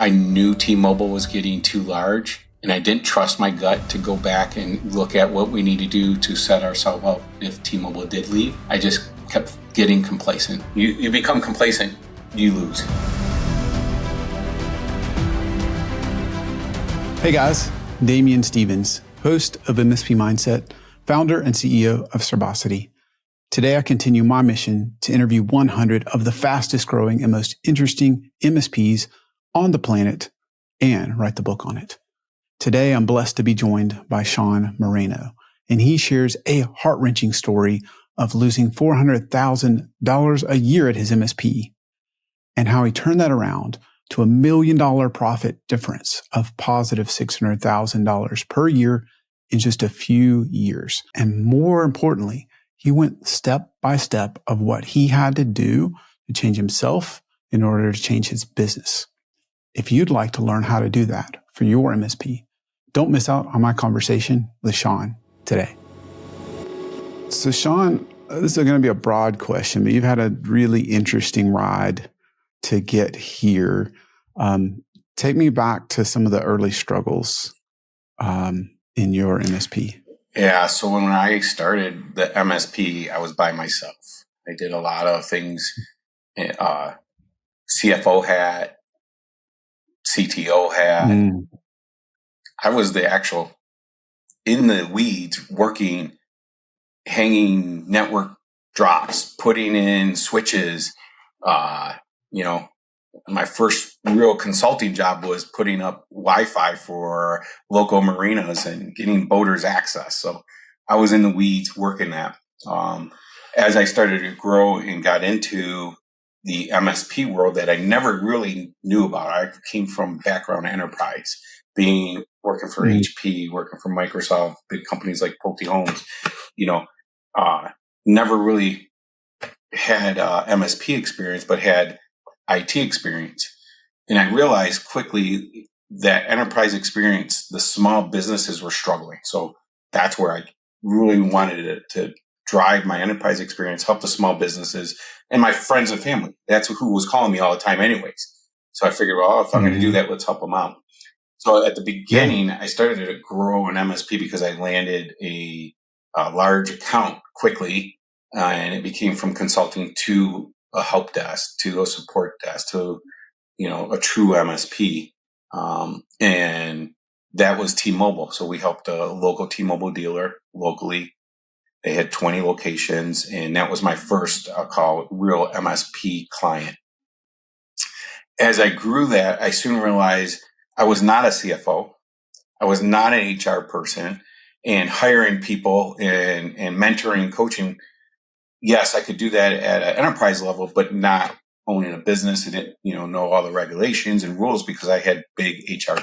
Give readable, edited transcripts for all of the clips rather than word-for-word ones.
I knew T-Mobile was getting too large, and I didn't trust my gut to go back and look at what we need to do to set ourselves up if T-Mobile did leave. I just kept getting complacent. You become complacent, you lose. Hey guys, Damien Stevens, host of MSP Mindset, founder and CEO of Serbosity. Today I continue my mission to interview 100 of the fastest growing and most interesting MSPs on the planet and write the book on it. Today I'm blessed to be joined by Seann Moreno, and he shares a heart-wrenching story of losing $400,000 a year at his MSP and how he turned that around to $1 million profit difference of positive $600,000 per year in just a few years. And more importantly, he went step by step of what he had to do to change himself in order to change his business. If you'd like to learn how to do that for your MSP, don't miss out on my conversation with Seann today. So Seann, this is going to be a broad question, but you've had a really interesting ride to get here. Take me back to some of the early struggles in your MSP. Yeah, so when I started the MSP, I was by myself. I did a lot of things, CFO hat, CTO hat. I was the actual in the weeds working, hanging network drops, putting in switches. My first real consulting job was putting up Wi-Fi for local marinas and getting boaters access. So I was in the weeds working that. As I started to grow and got into the MSP world that I never really knew about, I came from background enterprise, working for HP, working for Microsoft, big companies like Pulte Homes, never really had MSP experience, but had IT experience. And I realized quickly that enterprise experience, the small businesses were struggling. So that's where I really wanted to drive my enterprise experience, help the small businesses and my friends and family. That's who was calling me all the time anyways. So I figured, well, if I'm going to do that, let's help them out. So at the beginning, I started to grow an MSP because I landed a large account quickly, and it became from consulting to a help desk, to a support desk, to, a true MSP. And that was T-Mobile. So we helped a local T-Mobile dealer locally. They had 20 locations, and that was my first, I'll call it, real MSP client. As I grew that, I soon realized I was not a CFO. I was not an HR person, and hiring people and mentoring, coaching. Yes, I could do that at an enterprise level, but not owning a business. I didn't, know all the regulations and rules because I had big HR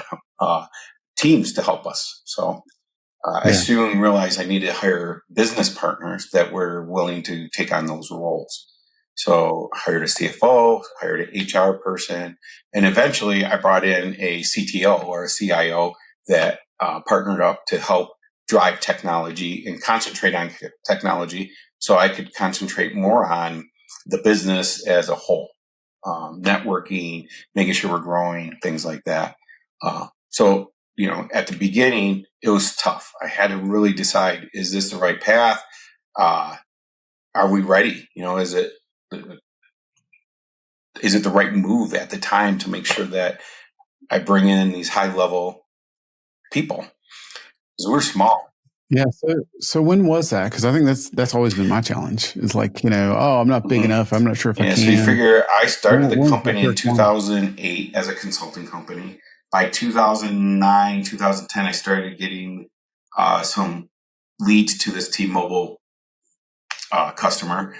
teams to help us. So I soon realized I needed to hire business partners that were willing to take on those roles. So I hired a CFO, hired an HR person, and eventually I brought in a CTO or a CIO that partnered up to help drive technology and concentrate on technology so I could concentrate more on the business as a whole, networking, making sure we're growing, things like that. So at the beginning, it was tough. I had to really decide, is this the right path? Are we ready? Is it the right move at the time to make sure that I bring in these high level people? Because we're small. Yeah. So when was that? Because I think that's always been my challenge. It's like, I'm not big enough. I'm not sure if I can. So you figure I started the company in 2008 as a consulting company. By 2009, 2010, I started getting some leads to this T-Mobile customer.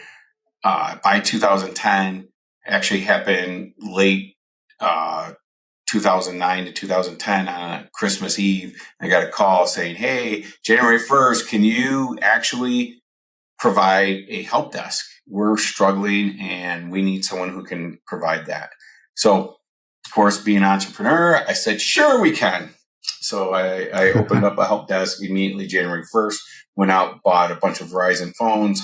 By 2010, actually happened late 2009 to 2010 on Christmas Eve. I got a call saying, hey, January 1st, can you actually provide a help desk? We're struggling and we need someone who can provide that. So, of course, being an entrepreneur, I said, sure, we can. So I opened up a help desk immediately January 1st, went out, bought a bunch of Verizon phones,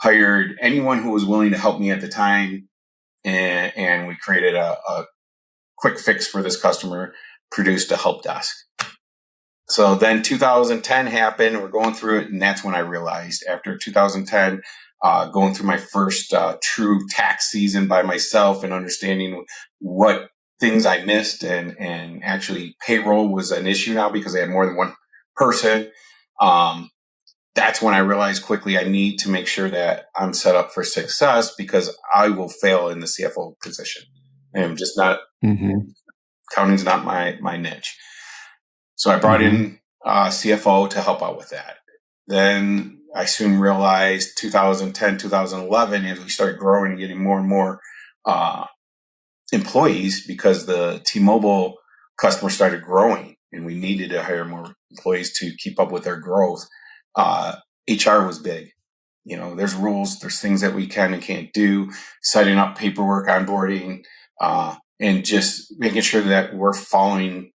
hired anyone who was willing to help me at the time. And we created a quick fix for this customer, produced a help desk. So then 2010 happened. We're going through it. And that's when I realized after 2010, going through my first true tax season by myself and understanding what things I missed, and actually payroll was an issue now because I had more than one person. That's when I realized quickly I need to make sure that I'm set up for success, because I will fail in the CFO position. I'm just not, accounting's not my niche. So I brought in CFO to help out with that. Then I soon realized 2010, 2011, as we started growing and getting more and more employees, because the T-Mobile customer started growing and we needed to hire more employees to keep up with their growth. HR was big. There's rules, there's things that we can and can't do, setting up paperwork, onboarding, and just making sure that we're following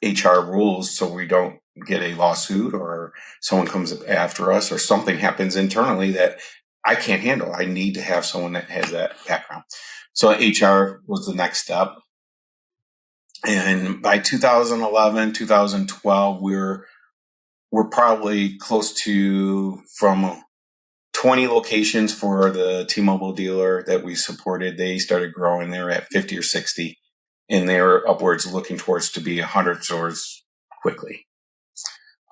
HR rules so we don't get a lawsuit or someone comes after us or something happens internally that I can't handle. I need to have someone that has that background. So HR was the next step. And by 2011, 2012, we're probably close to, from 20 locations for the T-Mobile dealer that we supported. They started growing. They were at 50 or 60, and they were upwards looking towards to be 100 stores quickly.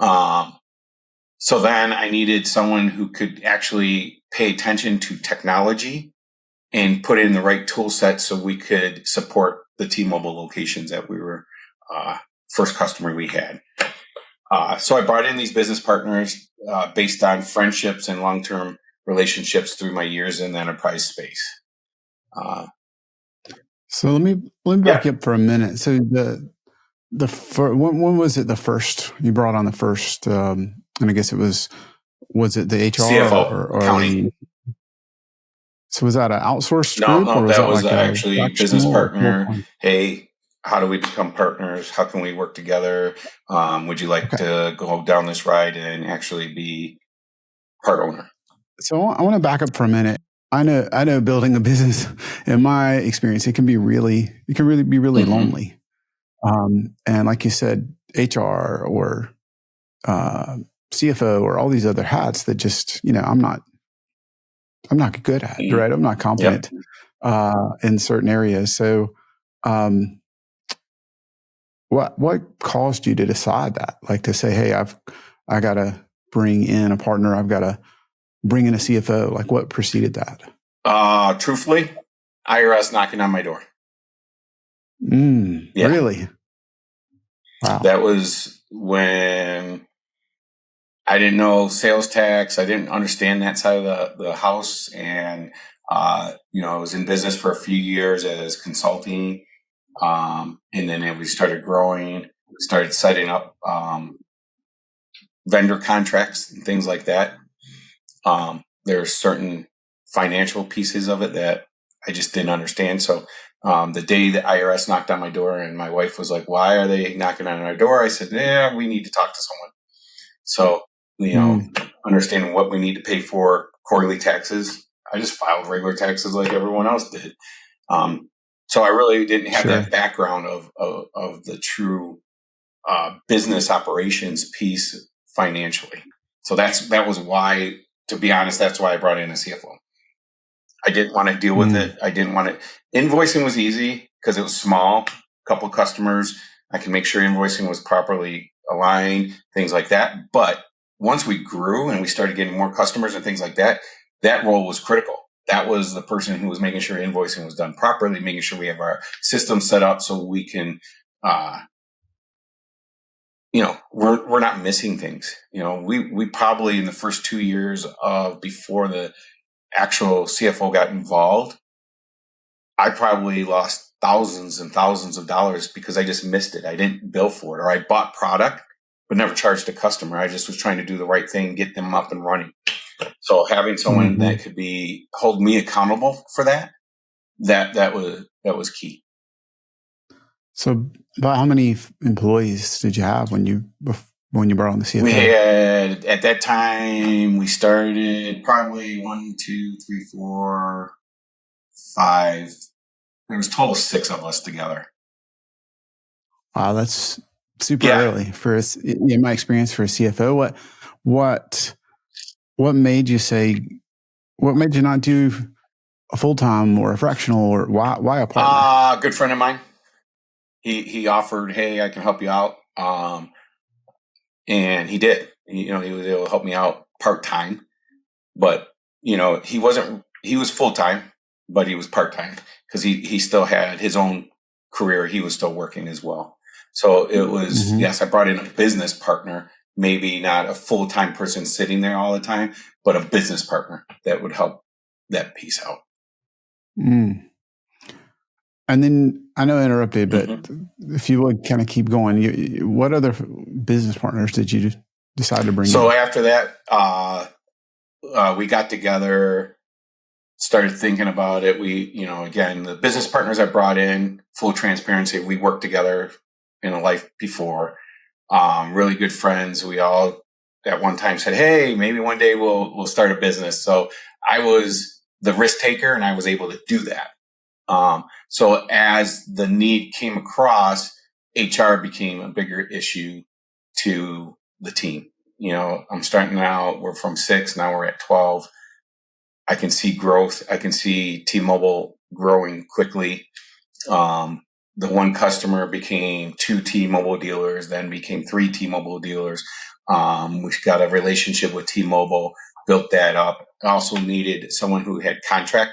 So then I needed someone who could actually pay attention to technology and put in the right tool set so we could support the T-Mobile locations that we were first customer we had. So I brought in these business partners based on friendships and long-term relationships through my years in the enterprise space. So let me back you up for a minute. So when was it the first you brought on the first? And I guess was it the HR CFO or accounting? So was that an outsourced group? No, or was that was like actually a business partner. Hey, how do we become partners? How can we work together? Would you like to go down this ride and actually be part owner? So I want to back up for a minute. I know building a business, in my experience, it can be really lonely. And like you said, HR or CFO or all these other hats that just, I'm not good at, right? I'm not competent in certain areas. So what caused you to decide that? Like to say, hey, I got to bring in a partner. I've got to bring in a CFO. Like what preceded that? Truthfully, IRS knocking on my door. Really? Wow. That was when I didn't know sales tax. I didn't understand that side of the house. And, I was in business for a few years as consulting. And then as we started growing, we started setting up vendor contracts and things like that. There are certain financial pieces of it that I just didn't understand. So the day the IRS knocked on my door and my wife was like, why are they knocking on our door? I said, we need to talk to someone. So, understanding what we need to pay for quarterly taxes, I just filed regular taxes like everyone else did. So I really didn't have that background of the true business operations piece financially. So that was why, to be honest, that's why I brought in a CFO. I didn't want to deal with it. I didn't want to. Invoicing was easy because it was small, couple customers. I can make sure invoicing was properly aligned, things like that. But once we grew and we started getting more customers and things like that, that role was critical. That was the person who was making sure invoicing was done properly, making sure we have our system set up so we can, we're not missing things. We probably in the first 2 years before the actual CFO got involved, I probably lost thousands and thousands of dollars because I just missed it. I didn't bill for it, or I bought product but never charged a customer. I just was trying to do the right thing, get them up and running. So having someone that could hold me accountable for that was key. So about how many employees did you have when you brought on the CFO? We had, at that time, we started probably 1, 2, 3, 4, 5 There was a total of 6 of us together. Wow, that's super early for in my experience for a CFO. What made you say? What made you not do a full time or a fractional, or why a partner? Good friend of mine. He offered, hey, I can help you out, and he did. He was able to help me out part time, but he was full time, but he was part time because he still had his own career. He was still working as well. So it was, yes, I brought in a business partner, maybe not a full time person sitting there all the time, but a business partner that would help that piece out. And then I know I interrupted, but if you would kind of keep going, what other business partners did you decide to bring in? So after that, we got together, started thinking about it. We, again, the business partners I brought in, full transparency, we worked together in a life before. Really good friends. We all at one time said, hey, maybe one day we'll start a business. So I was the risk taker and I was able to do that. So as the need came across, HR became a bigger issue to the team. I'm starting out, we're from 6, now we're at 12. I can see growth. I can see T-Mobile growing quickly. The one customer became 2 T-Mobile dealers, then became 3 T-Mobile dealers. We got a relationship with T-Mobile, built that up. I also needed someone who had contract,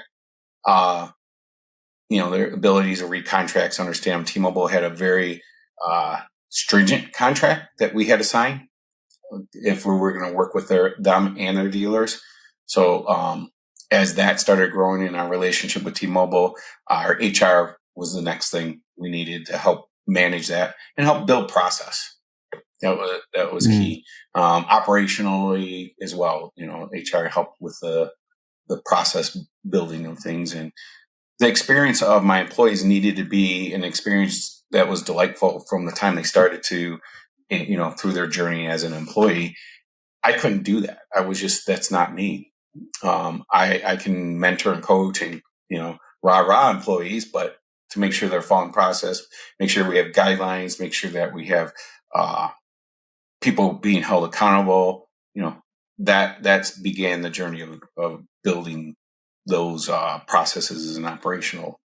their abilities to read contracts, understand. T-Mobile had a very stringent contract that we had to sign if we were going to work with them and their dealers. So as that started growing in our relationship with T-Mobile, our HR was the next thing we needed to help manage that and help build process. That was key. Operationally as well, HR helped with the process building of things, and the experience of my employees needed to be an experience that was delightful from the time they started to, through their journey as an employee. I couldn't do that. That's not me. I can mentor and coach and, rah employees, but to make sure they're following process, make sure we have guidelines, make sure that we have people being held accountable, that began the journey of building those processes and operational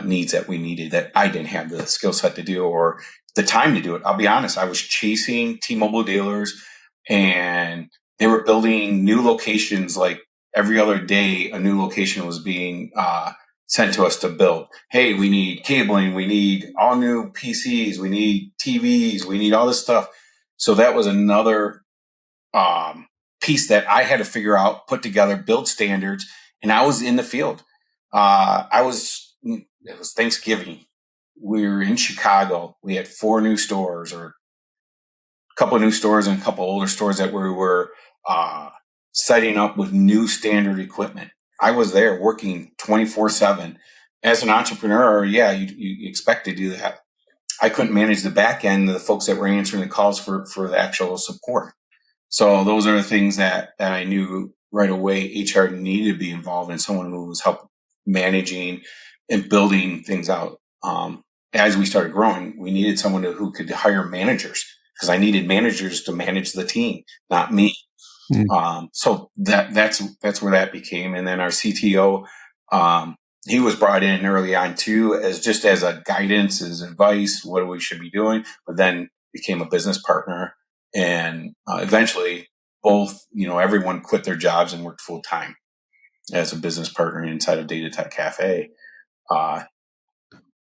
needs that we needed that I didn't have the skill set to do or the time to do it. I'll be honest. I was chasing T-Mobile dealers and they were building new locations. Like every other day, a new location was being sent to us to build. Hey, we need cabling. We need all new PCs. We need TVs. We need all this stuff. So that was another piece that I had to figure out, put together, build standards. And I was in the field. It was Thanksgiving. We were in Chicago. We had 4 new stores, or a couple of new stores and a couple older stores that we were setting up with new standard equipment. I was there working 24/7. As an entrepreneur, you expect to do that. I couldn't manage the back end of the folks that were answering the calls for the actual support. So those are the things that I knew right away HR needed to be involved in, someone who was helping managing and building things out. As we started growing, we needed someone who could hire managers, because I needed managers to manage the team, not me. So that's where that became. And then our CTO, he was brought in early on too, as a guidance, as advice, what we should be doing, but then became a business partner. And eventually both, everyone quit their jobs and worked full time as a business partner inside of Data Tech Cafe.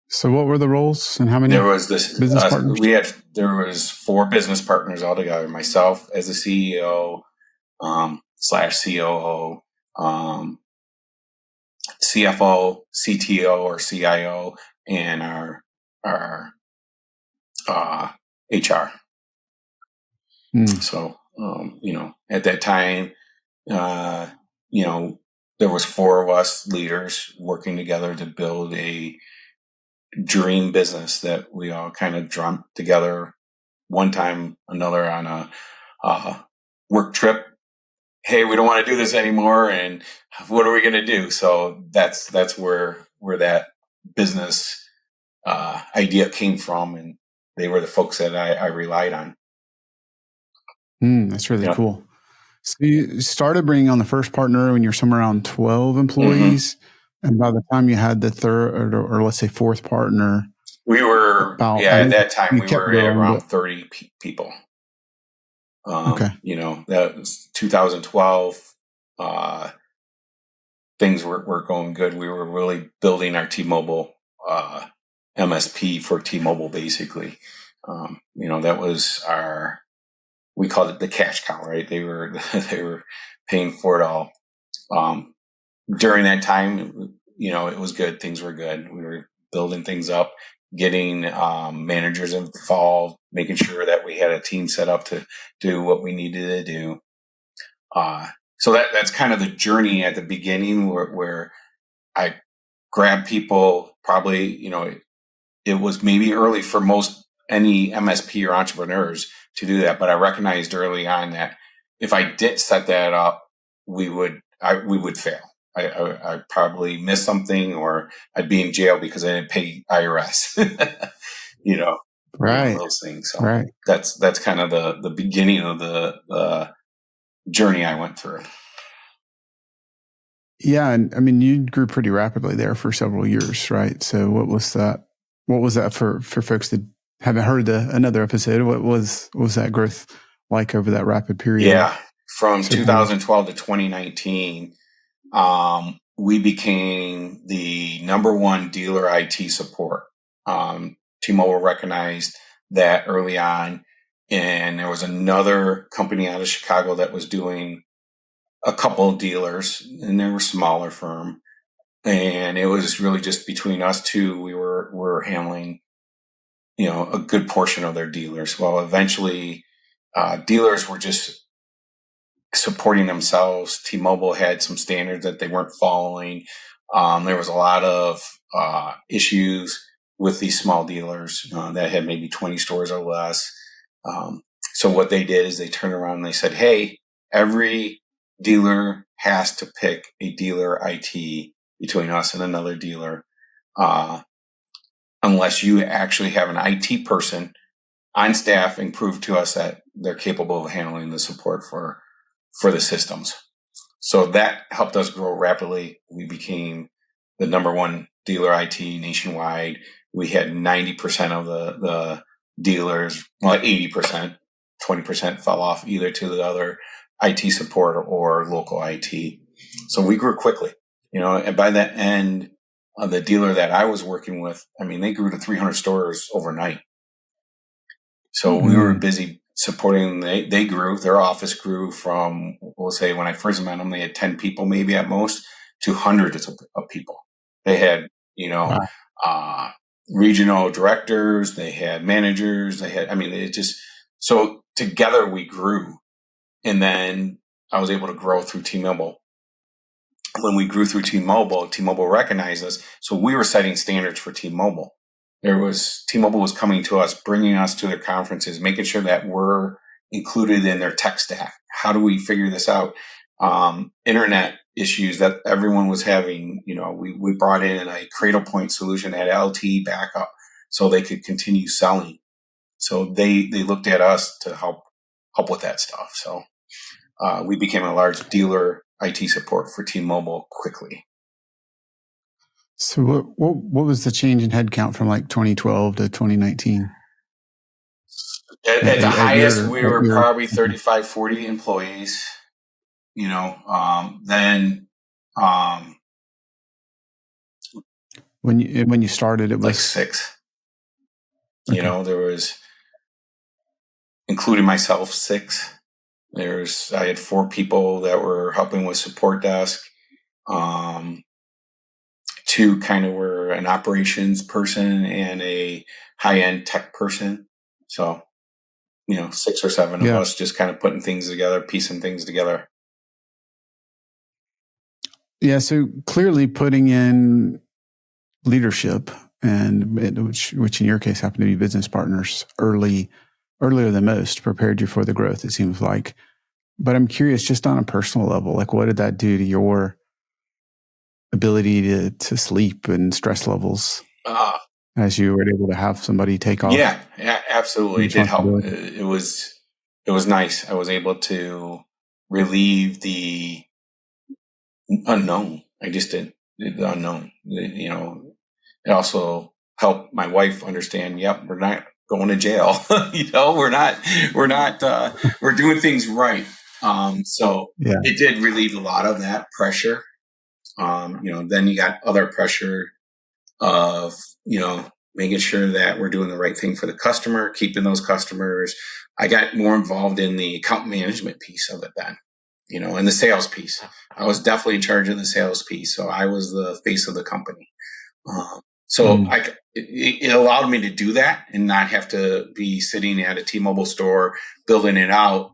So what were the roles and how many? There was this business partners? There was 4 business partners altogether. Myself as the CEO, /COO, CFO, CTO or CIO, and our HR. So, at that time, there was 4 of us leaders working together to build a dream business that we all kind of dreamt together. One time, another on a work trip. Hey, we don't want to do this anymore, and what are we going to do? So that's where that business idea came from, and they were the folks that I relied on. That's really cool. So you started bringing on the first partner when you're somewhere around 12 employees. Mm-hmm. And by the time you had the third or let's say fourth partner, we were, at that time, we were at around 30 people. Okay. That was 2012. Things were going good. We were really building our T-Mobile MSP for T-Mobile, basically. That was we called it the cash cow, right? They were paying for it all. During that time, it was good. Things were good. We were building things up, getting managers involved, making sure that we had a team set up to do what we needed to do. So that's kind of the journey at the beginning where I grabbed people. Probably, it was maybe early for any MSP or entrepreneurs to do that, but I recognized early on that if I did set that up, we would fail. I'd probably miss something, or I'd be in jail because I didn't pay IRS. Right. Those things. So right. That's kind of the beginning of the journey I went through. Yeah, and I mean, you grew pretty rapidly there for several years, right? So what was that? What was that for folks that haven't heard another episode? What was that growth like over that rapid period? Yeah, from 2012 to 2019, we became the #1 dealer IT support. T-Mobile recognized that early on, and there was another company out of Chicago that was doing a couple of dealers, and they were a smaller firm. And it was really just between us two. We were handling, a good portion of their dealers. Well, eventually, dealers were just supporting themselves. T-Mobile had some standards that they weren't following. There was a lot of issues with these small dealers that had maybe 20 stores or less. So what they did is they turned around and they said, hey, every dealer has to pick a dealer IT between us and another dealer, unless you actually have an IT person on staff and prove to us that they're capable of handling the support for the systems. So that helped us grow rapidly. We became the #1 dealer IT nationwide. We had 90% of the dealers, well, 80%, 20% fell off either to the other IT support or local IT. So we grew quickly, and by the end of the dealer that I was working with, I mean, they grew to 300 stores overnight. So we were busy supporting. They grew. Their office grew from, we'll say, when I first met them, they had 10 people maybe at most to hundreds of people. They had, regional directors. They had managers. So together we grew. And then I was able to grow through T-Mobile. When we grew through T-Mobile, T-Mobile recognized us. So we were setting standards for T-Mobile. T-Mobile was coming to us, bringing us to their conferences, making sure that we're included in their tech stack. How do we figure this out? Internet issues that everyone was having, we brought in a Cradle Point solution that had LTE backup so they could continue selling. So they looked at us to help with that stuff. So we became a large dealer IT support for T-Mobile quickly. So what was the change in headcount from like 2012 to 2019? At the highest, we were probably 35, 40 employees. Then when you started, it was like 6. Okay. There was, including myself, 6. I had 4 people that were helping with support desk. 2 kind of were an operations person and a high-end tech person. So, 6 or 7 of us just kind of putting things together, piecing things together. Yeah. So clearly putting in leadership which in your case happened to be business partners earlier than most prepared you for the growth, it seems like. But I'm curious, just on a personal level, like what did that do to your ability to sleep and stress levels as you were able to have somebody take off? Yeah, absolutely. It did help. It was nice. I was able to relieve the unknown. I just did the unknown. It also helped my wife understand, yep, we're not going to jail. We're doing things right. It did relieve a lot of that pressure. Then you got other pressure of, making sure that we're doing the right thing for the customer, keeping those customers. I got more involved in the account management piece of it then, and the sales piece. I was definitely in charge of the sales piece. So I was the face of the company. It allowed me to do that and not have to be sitting at a T-Mobile store, building it out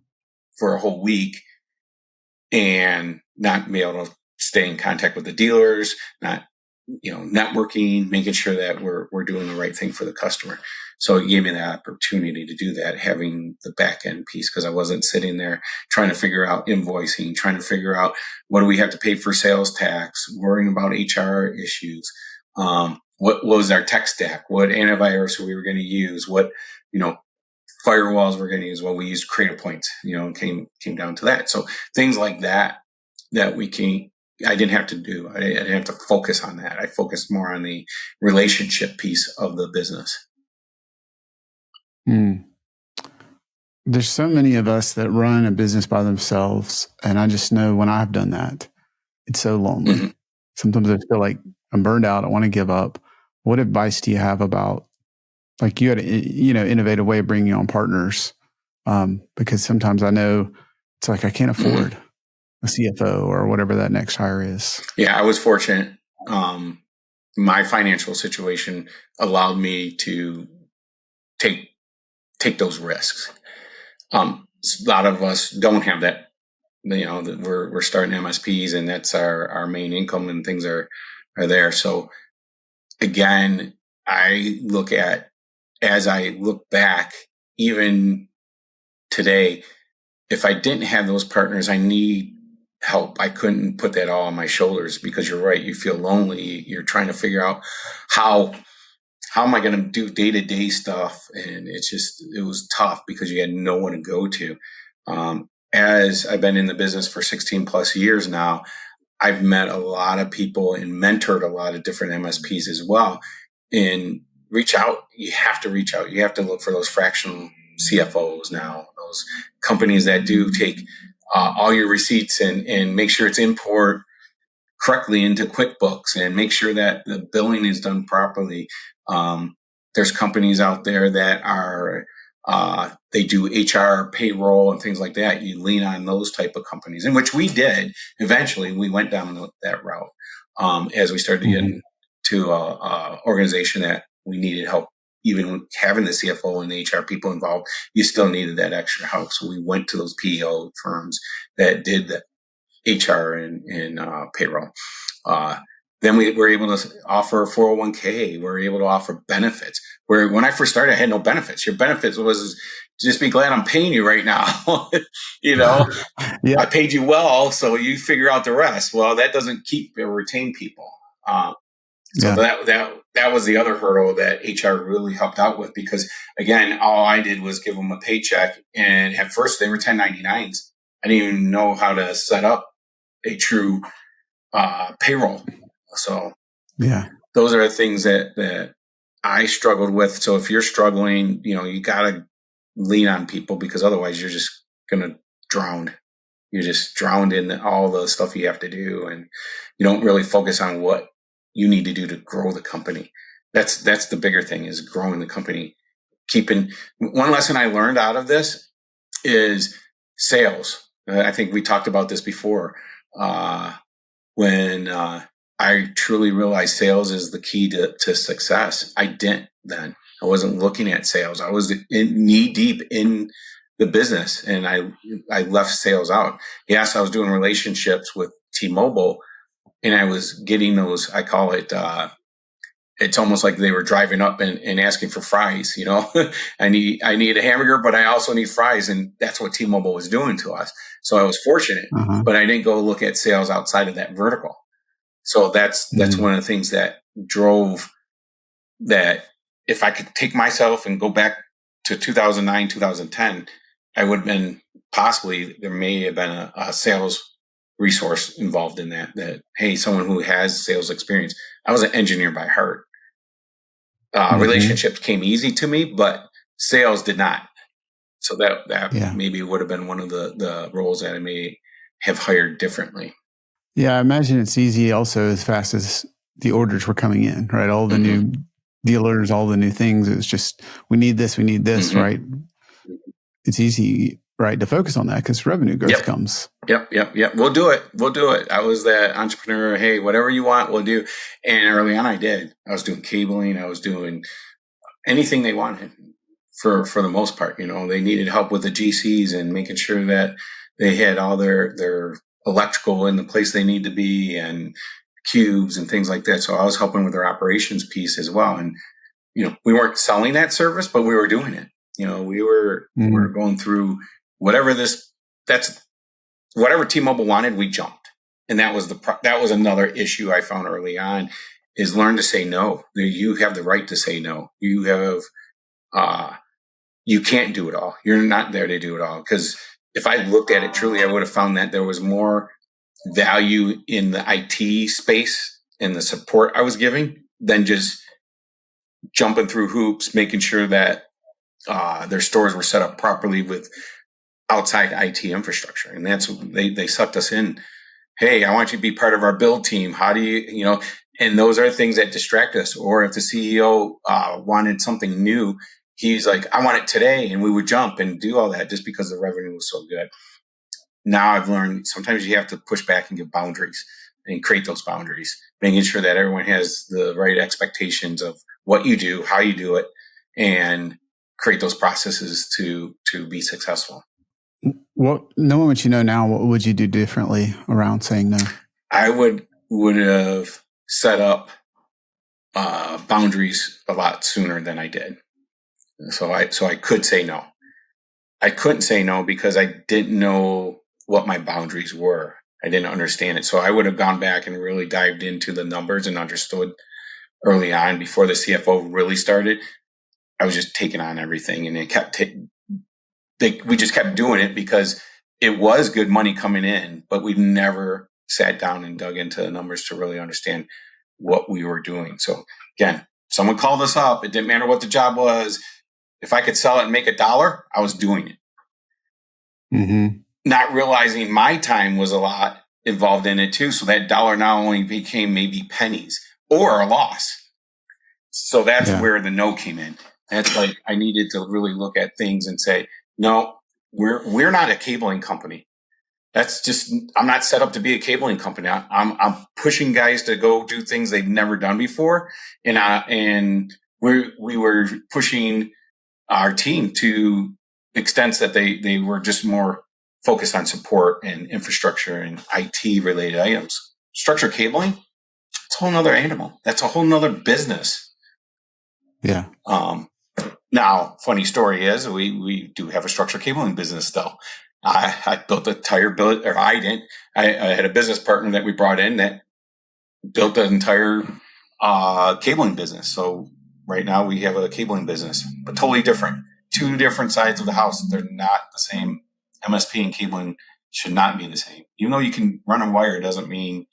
for a whole week and not be able to stay in contact with the dealers, not, networking, making sure that we're doing the right thing for the customer. So it gave me the opportunity to do that, having the back end piece, because I wasn't sitting there trying to figure out invoicing, trying to figure out what do we have to pay for sales tax, worrying about HR issues. What was our tech stack? What antivirus we were going to use? What, firewalls we're going to use? Well, we used Creator Points, came down to that. So things like that I didn't have to do. I didn't have to focus on that. I focused more on the relationship piece of the business. There's so many of us that run a business by themselves. And I just know when I've done that, it's so lonely. Mm-hmm. Sometimes I feel like I'm burned out. I want to give up. What advice do you have about, like, you had to, innovate a way of bringing on partners? Because sometimes I know it's like, I can't afford a CFO or whatever that next hire is. Yeah, I was fortunate. My financial situation allowed me to take those risks. A lot of us don't have that. We're starting MSPs, and that's our main income, and things are there. So again, as I look back, even today, if I didn't have those partners, I need help. I couldn't put that all on my shoulders, because you're right. You feel lonely. You're trying to figure out how am I going to do day-to-day stuff? And it was tough because you had no one to go to. As I've been in the business for 16 plus years now, I've met a lot of people and mentored a lot of different MSPs as well. And reach out. You have to reach out. You have to look for those fractional CFOs now, those companies that do take all your receipts and make sure it's import correctly into QuickBooks and make sure that the billing is done properly. There's companies out there that are, they do HR, payroll, and things like that. You lean on those type of companies, in which we did. Eventually, we went down that route as we started to get into an organization that we needed help. Even with having the CFO and the HR people involved, you still needed that extra help. So we went to those PEO firms that did the HR and payroll. Then we were able to offer 401k. We were able to offer benefits. Where when I first started, I had no benefits. Your benefits was just be glad I'm paying you right now. Yeah. I paid you well, so you figure out the rest. Well, that doesn't keep or retain people. That was the other hurdle that HR really helped out with, because again, all I did was give them a paycheck, and at first they were 1099s. I didn't even know how to set up a true payroll. So those are the things that I struggled with. So if you're struggling, you got to lean on people, because otherwise you're just going to drown. You're just drowned in all the stuff you have to do, and you don't really focus on what you need to do to grow the company. That's the bigger thing, is growing the company. One lesson I learned out of this is sales. I think we talked about this before. When I truly realized sales is the key to success. I didn't then. I wasn't looking at sales. I was knee deep in the business, and I left sales out. Yes, I was doing relationships with T-Mobile, and I was getting those, I call it, it's almost like they were driving up and asking for fries. I need a hamburger, but I also need fries. And that's what T-Mobile was doing to us. So I was fortunate, but I didn't go look at sales outside of that vertical. So that's one of the things that drove that. If I could take myself and go back to 2009, 2010, I would have been possibly, there may have been a sales resource involved in that, hey, someone who has sales experience. I was an engineer by heart. Relationships came easy to me, but sales did not. So that maybe would have been one of the roles that I may have hired differently. Yeah, I imagine it's easy also as fast as the orders were coming in, right? All the new dealers, all the new things. It was just, we need this, right? It's easy, right, to focus on that because revenue growth comes. Yep. We'll do it. I was that entrepreneur. Hey, whatever you want, we'll do. And early on, I did. I was doing cabling. I was doing anything they wanted for the most part. They needed help with the GCs and making sure that they had all their electrical in the place they need to be and cubes and things like that. So I was helping with their operations piece as well. And, we weren't selling that service, but we were doing it. We were going through whatever T-Mobile wanted, we jumped. And that was another issue I found early on, is learn to say no. You have the right to say no. You can't do it all. You're not there to do it all. Because if I looked at it truly, I would have found that there was more value in the IT space and the support I was giving than just jumping through hoops, making sure that their stores were set up properly with outside IT infrastructure. And that's, they sucked us in. Hey, I want you to be part of our build team. How do you, and those are things that distract us. Or if the CEO wanted something new, he's like, I want it today. And we would jump and do all that just because the revenue was so good. Now I've learned sometimes you have to push back and give boundaries and create those boundaries, making sure that everyone has the right expectations of what you do, how you do it, and create those processes to be successful. Knowing what you know now, what would you do differently around saying no? I would have set up boundaries a lot sooner than I did. So I could say no. I couldn't say no because I didn't know what my boundaries were. I didn't understand it. So I would have gone back and really dived into the numbers and understood early on before the CFO really started. I was just taking on everything, and it we just kept doing it because it was good money coming in, but we never sat down and dug into the numbers to really understand what we were doing. So again, someone called us up. It didn't matter what the job was. If I could sell it and make $1, I was doing it. Not realizing my time was a lot involved in it too. So that $1 now only became maybe pennies or a loss. So that's where the no came in. That's like, I needed to really look at things and say, no, we're not a cabling company. That's just, I'm not set up to be a cabling company. I'm pushing guys to go do things they've never done before. And we were pushing our team to extents that they were just more focused on support and infrastructure and IT related items. Structured cabling, it's a whole nother animal. That's a whole nother business. Yeah. Now, funny story is we do have a structured cabling business though. I built the entire build, or I didn't. I had a business partner that we brought in that built the entire cabling business. So right now we have a cabling business, but totally different. Two different sides of the house. They're not the same. MSP and cabling should not be the same. Even though you can run a wire, doesn't mean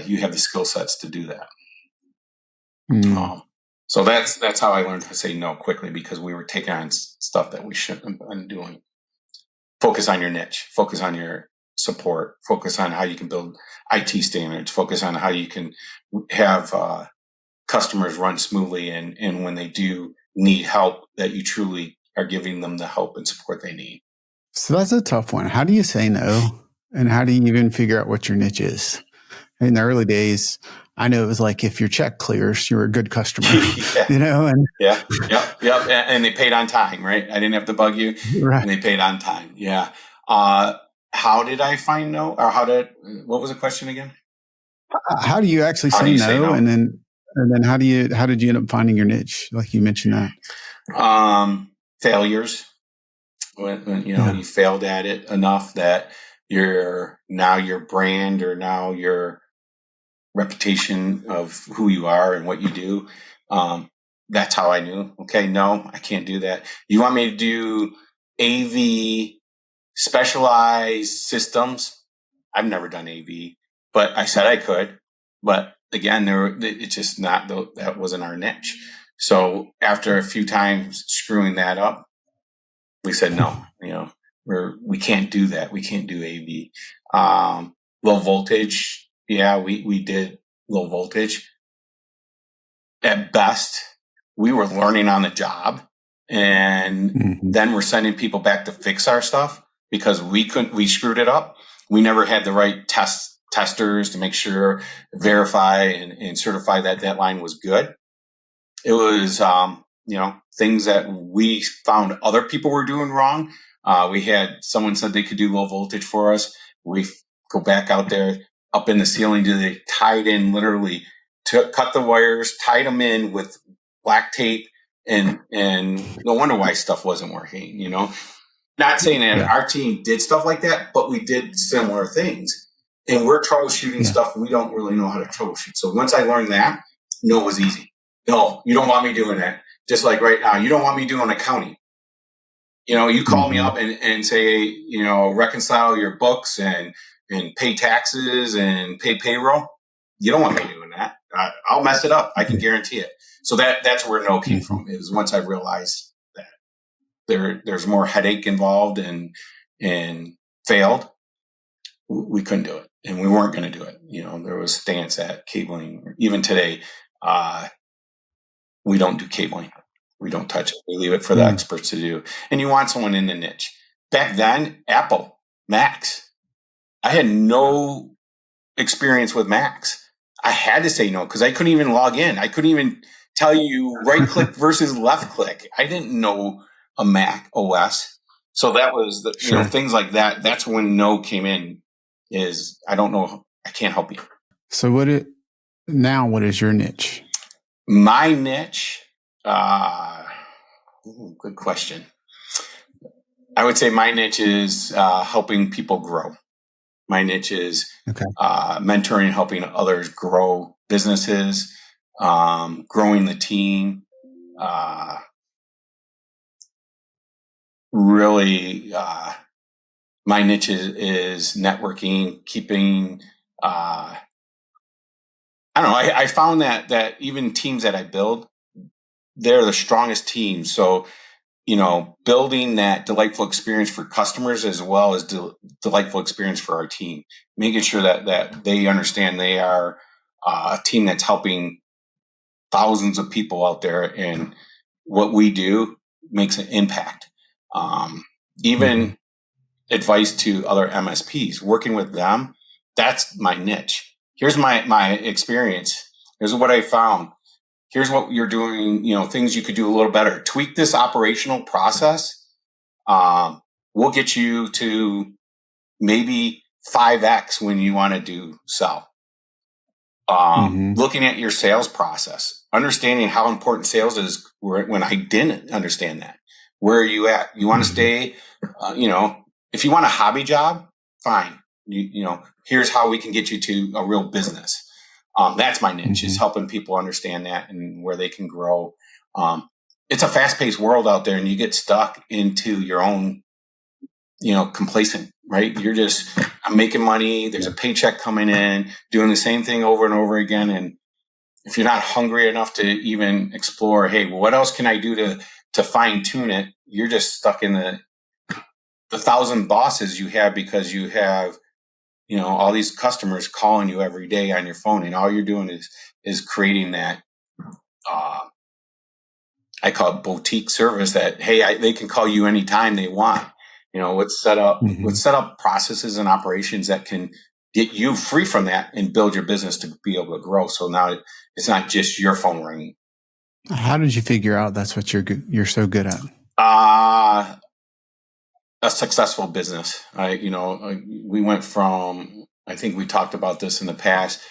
you have the skill sets to do that. So that's how I learned to say no quickly, because we were taking on stuff that we shouldn't have been doing. Focus on your niche. Focus on your support. Focus on how you can build IT standards. Focus on how you can have customers run smoothly, and when they do need help, that you truly are giving them the help and support they need. So that's a tough one. How do you say no? And how do you even figure out what your niche is? In the early days, I know it was like, if your check clears, you're a good customer, and and they paid on time, right? I didn't have to bug you, right? And they paid on time. Yeah. How did I find no? Or what was the question again? How do you actually say no? And then how did you end up finding your niche? Like you mentioned that. Failures. When you failed at it enough that your brand, or now your reputation of who you are and what you do. That's how I knew, okay, no, I can't do that. You want me to do AV specialized systems? I've never done AV, but I said I could. But again, it's just not, that wasn't our niche. So after a few times screwing that up, we said, no, we can't do that. We can't do AV. Low voltage. Yeah, we did low voltage. At best, we were learning on the job, and then we're sending people back to fix our stuff because we screwed it up. We never had the right testers to make sure, verify and certify that line was good. It was, things that we found other people were doing wrong. We had someone said they could do low voltage for us. We go back out there up in the ceiling. They tied in literally cut the wires, tied them in with black tape, and no wonder why stuff wasn't working, Not saying that our team did stuff like that, but we did similar things. And we're troubleshooting stuff we don't really know how to troubleshoot. So once I learned that, no, it was easy. No, you don't want me doing that. Just like right now, you don't want me doing accounting. You call me up and say, reconcile your books and pay taxes and pay payroll. You don't want me doing that. I'll mess it up. I can guarantee it. So that's where no came from. Is once I realized that there's more headache involved and failed, we couldn't do it, and we weren't going to do it. There was stance at cabling. Even today, we don't do cabling. We don't touch it. We leave it for the experts to do. And you want someone in the niche. Back then, Apple, Macs. I had no experience with Macs. I had to say no because I couldn't even log in. I couldn't even tell you right click versus left click. I didn't know a Mac OS. So that was things like that. That's when no came in. Is I don't know. I can't help you. So what is your niche? My niche. Good question. I would say my niche is helping people grow. My niche is mentoring, helping others grow businesses, growing the team. Really, my niche is networking, keeping. I don't know. I found that even teams that I build, they're the strongest teams. So, building that delightful experience for customers as well as delightful experience for our team, making sure that they understand they are a team that's helping thousands of people out there, and what we do makes an impact. Even advice to other MSPs, working with them, that's my niche. Here's my experience. Here's what I found. Here's what you're doing, things you could do a little better. Tweak this operational process. We'll get you to maybe 5X when you want to sell. Looking at your sales process, understanding how important sales is when I didn't understand that. Where are you at? You want to stay, if you want a hobby job, fine. Here's how we can get you to a real business. That's my niche, is helping people understand that and where they can grow. It's a fast-paced world out there, and you get stuck into your own, complacent, right? You're just, I'm making money. There's a paycheck coming in, doing the same thing over and over again. And if you're not hungry enough to even explore, hey, well, what else can I do to fine tune it? You're just stuck in the 1,000 bosses you have because you have, all these customers calling you every day on your phone, and all you're doing is creating that, I call it boutique service that, hey, they can call you anytime they want. Let's set up processes and operations that can get you free from that and build your business to be able to grow. So now it's not just your phone ringing. How did you figure out that's what you're so good at? A successful business. We went from, I think we talked about this in the past,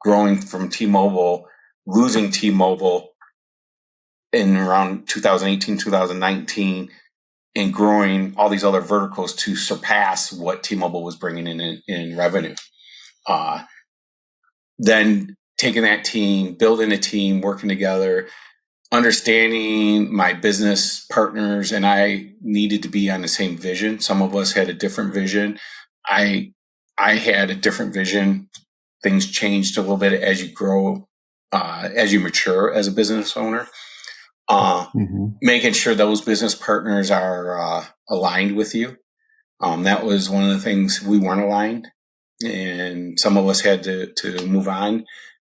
growing from T-Mobile, losing T-Mobile in around 2018, 2019, and growing all these other verticals to surpass what T-Mobile was bringing in revenue. then taking that team, building a team, working together, understanding my business partners and I needed to be on the same vision. Some of us had a different vision. I had a different vision. Things changed a little bit as you grow, as you mature as a business owner. Making sure those business partners are aligned with you. That was one of the things. We weren't aligned, and some of us had to move on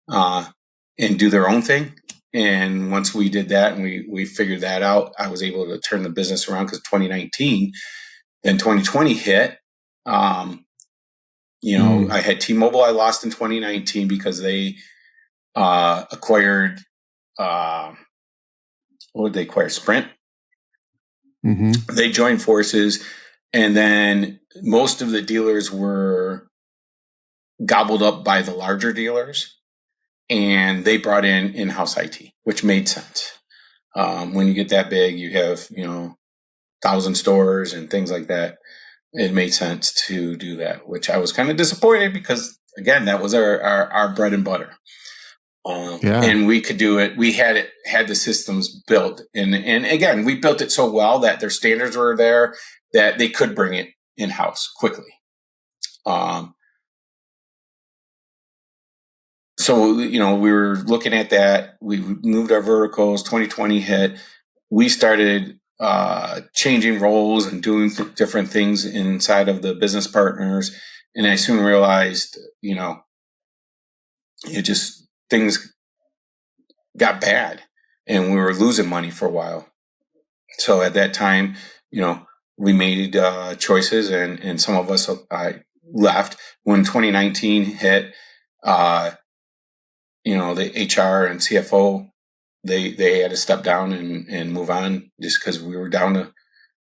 and do their own thing. And once we did that and we figured that out, I was able to turn the business around because 2019, then 2020 hit. I had T-Mobile I lost in 2019 because they acquired, what did they acquire? Sprint. They joined forces, and then most of the dealers were gobbled up by the larger dealers. And they brought in-house IT, which made sense. When you get that big, you have, 1,000 stores and things like that. It made sense to do that, which I was kind of disappointed because, again, that was our bread and butter. And we could do it. We had the systems built. And again, we built it so well that their standards were there that they could bring it in-house quickly. So, we were looking at that. We moved our verticals. 2020 hit. We started changing roles and doing different things inside of the business partners. And I soon realized, things got bad and we were losing money for a while. So at that time, we made choices and some of us left. When 2019 hit, the HR and CFO, they had to step down and move on just because we were down to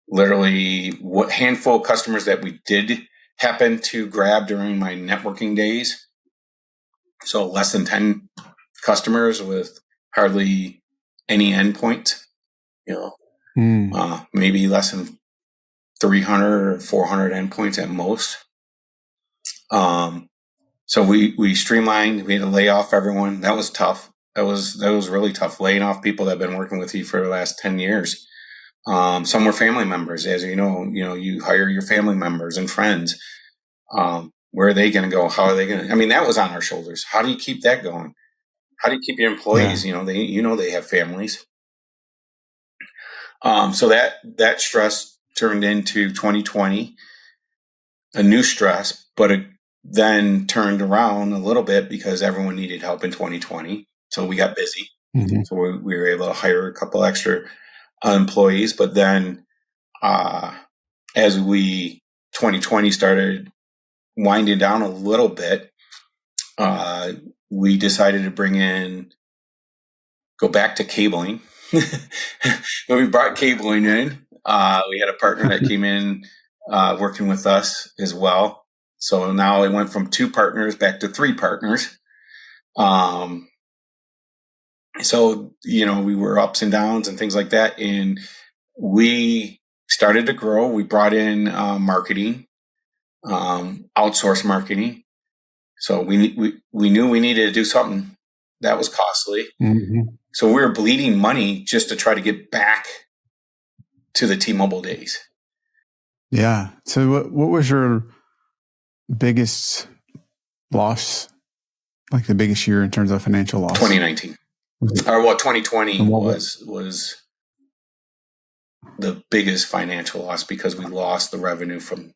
literally what handful of customers that we did happen to grab during my networking days. So less than 10 customers with hardly any endpoints, maybe less than 300 or 400 endpoints at most. So we streamlined. We had to lay off everyone. That was tough. That was really tough, laying off people that have been working with you for the last 10 years. Some were family members, as you know. You hire your family members and friends. Where are they going to go? How are they going to? I mean, that was on our shoulders. How do you keep that going? How do you keep your employees? Yeah. They have families. So that stress turned into 2020, a new stress, but it then turned around a little bit because everyone needed help in 2020. So we got busy. So we were able to hire a couple extra employees. But then as 2020 started winding down a little bit, we decided to go back to cabling. We brought cabling in. We had a partner that came in working with us as well. So now it went from 2 partners back to 3 partners. So, we were ups and downs and things like that. And we started to grow. We brought in marketing, outsourced marketing. So we knew we needed to do something that was costly. So we were bleeding money just to try to get back to the T-Mobile days. Yeah. So what was your biggest loss, like the biggest year in terms of financial loss? 2019. Or 2020 was the biggest financial loss because we lost the revenue from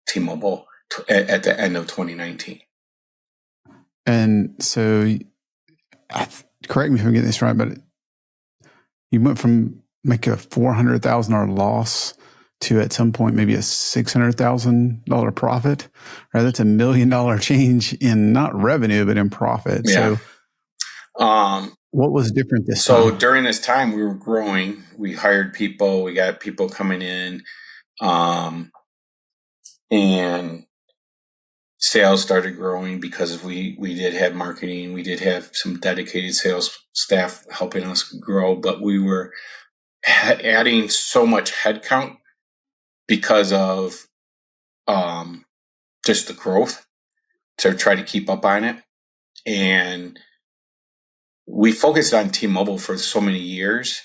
T-Mobile at the end of 2019. And so, correct me if I'm getting this right, but you went from make a $400,000 loss to at some point maybe a $600,000 profit. Right, that's $1 million change in not revenue but in profit. Yeah. So, what was different this time? So during this time, we were growing. We hired people. We got people coming in, and sales started growing because we did have marketing. We did have some dedicated sales staff helping us grow, but we were adding so much headcount because of just the growth to try to keep up on it. And we focused on T-Mobile for so many years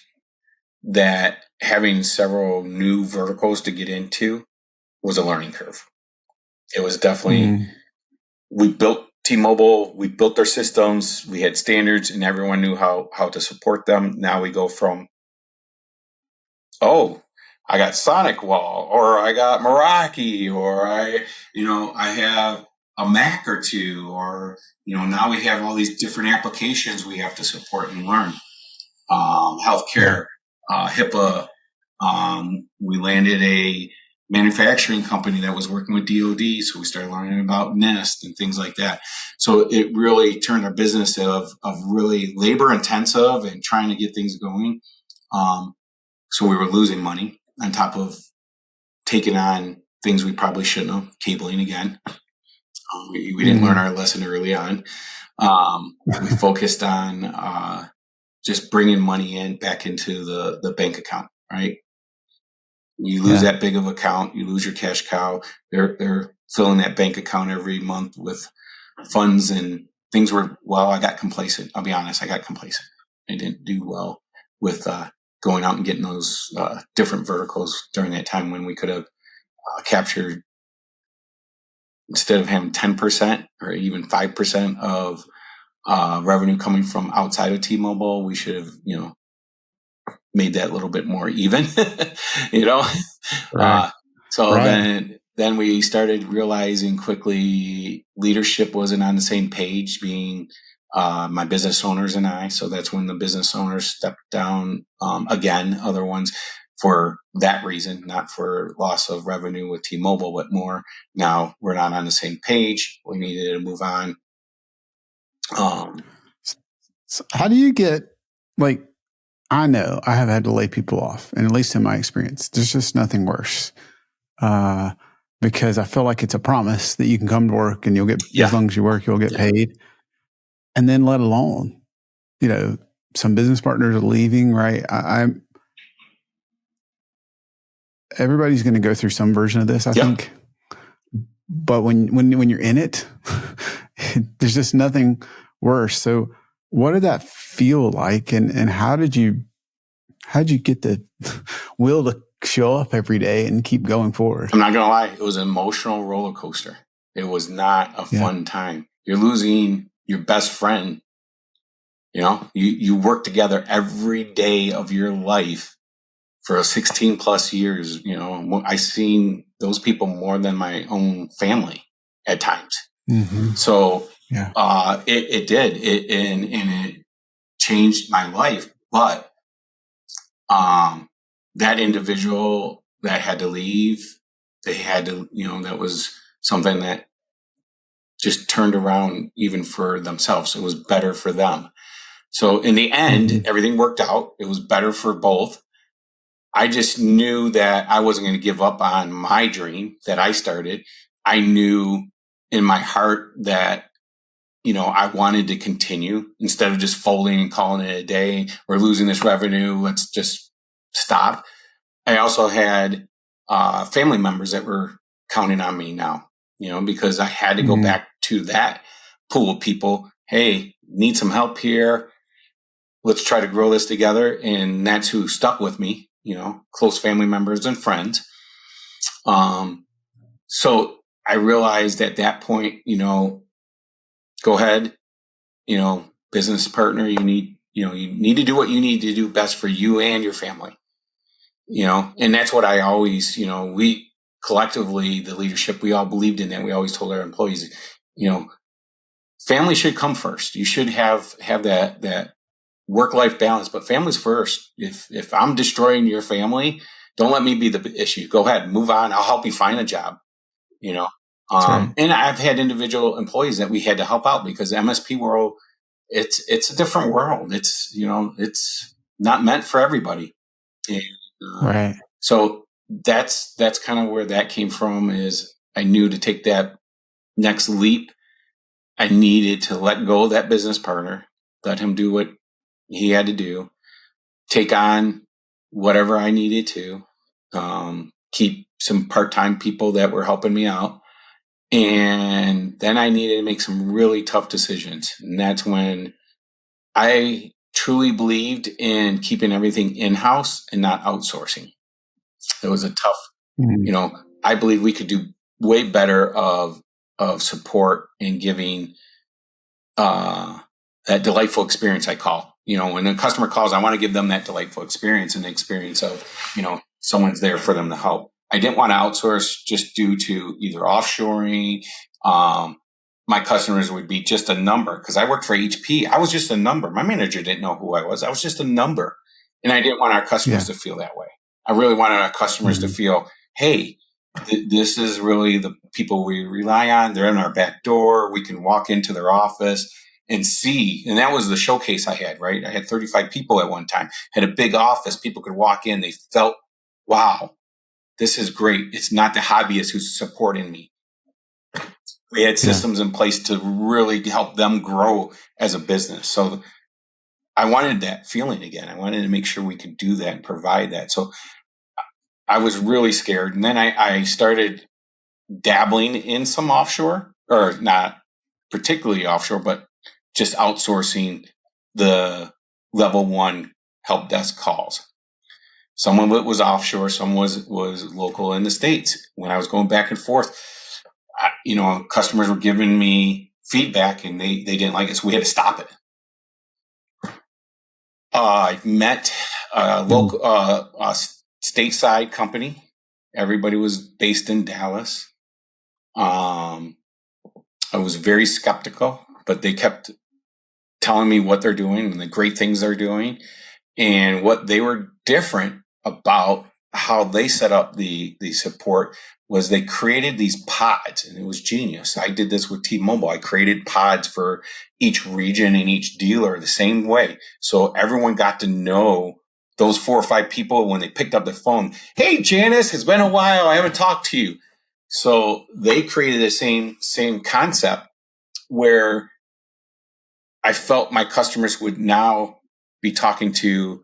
that having several new verticals to get into was a learning curve. It was definitely, we built T-Mobile, we built their systems, we had standards, and everyone knew how to support them. Now we go from, oh, I got Sonic Wall, or I got Meraki, or I have a Mac or two, or, now we have all these different applications we have to support and learn. Healthcare, HIPAA. We landed a manufacturing company that was working with DoD, so we started learning about NIST and things like that. So it really turned our business of really labor intensive and trying to get things going. So we were losing money on top of taking on things we probably shouldn't have, cabling again. We didn't learn our lesson early on. We focused on just bringing money in back into the bank account, right? You lose that big of account, you lose your cash cow. They're filling that bank account every month with funds, and things were, I got complacent. I'll be honest, I got complacent. I didn't do well with going out and getting those different verticals during that time when we could have captured, instead of having 10% or even 5% of revenue coming from outside of T-Mobile, we should have, made that a little bit more even, Right. Then we started realizing quickly leadership wasn't on the same page, being my business owners and I. So that's when the business owners stepped down again, other ones for that reason, not for loss of revenue with T-Mobile, but more now we're not on the same page. We needed to move on. So how do you get, I know I have had to lay people off, and at least in my experience, there's just nothing worse. Because I feel like it's a promise that you can come to work and you'll get, as long as you work, you'll get paid. And then let alone, some business partners are leaving, right? Everybody's going to go through some version of this, I think. But when you're in it, there's just nothing worse. So what did that feel like? And how did you get the will to show up every day and keep going forward? I'm not going to lie. It was an emotional roller coaster. It was not a fun time. You're losing your best friend. You work together every day of your life for 16 plus years. I've seen those people more than my own family at times. Mm-hmm. So it did. And it changed my life. But that individual that had to leave, they had to, that was something that just turned around even for themselves. It was better for them. So in the end, everything worked out. It was better for both. I just knew that I wasn't going to give up on my dream that I started. I knew in my heart that, I wanted to continue instead of just folding and calling it a day. We're losing this revenue. Let's just stop. I also had family members that were counting on me now, because I had to go back to that pool of people. Hey, need some help here. Let's try to grow this together. And that's who stuck with me, close family members and friends. So I realized at that point, go ahead, business partner, you need to do what you need to do best for you and your family. And that's what I always, we collectively, the leadership, we all believed in that. We always told our employees, family should come first. You should have that work-life balance, but family's first. If I'm destroying your family, don't let me be the issue. Go ahead, move on. I'll help you find a job, right. And I've had individual employees that we had to help out because MSP world, it's a different world. It's, it's not meant for everybody. And, right. So that's kind of where that came from. Is I knew to take that next leap, I needed to let go of that business partner, let him do what he had to do, take on whatever I needed to, keep some part-time people that were helping me out, And then I needed to make some really tough decisions. And that's when I truly believed in keeping everything in-house and not outsourcing. It was a tough, I believe we could do way better of support and giving that delightful experience I call. When a customer calls, I want to give them that delightful experience and the experience of, someone's there for them to help. I didn't want to outsource just due to either offshoring. My customers would be just a number because I worked for HP. I was just a number. My manager didn't know who I was. I was just a number. And I didn't want our customers to feel that way. I really wanted our customers to feel, hey, this is really the people we rely on. They're in our back door. We can walk into their office and see. And that was the showcase I had, right? I had 35 people at one time, had a big office. People could walk in. They felt, wow, this is great. It's not the hobbyist who's supporting me. We had systems in place to really help them grow as a business. So I wanted that feeling again. I wanted to make sure we could do that and provide that. So I was really scared. And then I started dabbling in some offshore, or not particularly offshore, but just outsourcing the level 1 help desk calls. Some of it was offshore, some was local in the States. When I was going back and forth, customers were giving me feedback and they didn't like it, so we had to stop it. I met a local stateside company. Everybody was based in Dallas. I was very skeptical, but they kept telling me what they're doing and the great things they're doing. And what they were different about how they set up the support was they created these pods, and it was genius. I did this with T-Mobile. I created pods for each region and each dealer the same way. So everyone got to know those 4 or 5 people when they picked up the phone. Hey, Janice, it's been a while. I haven't talked to you. So they created the same concept where I felt my customers would now be talking to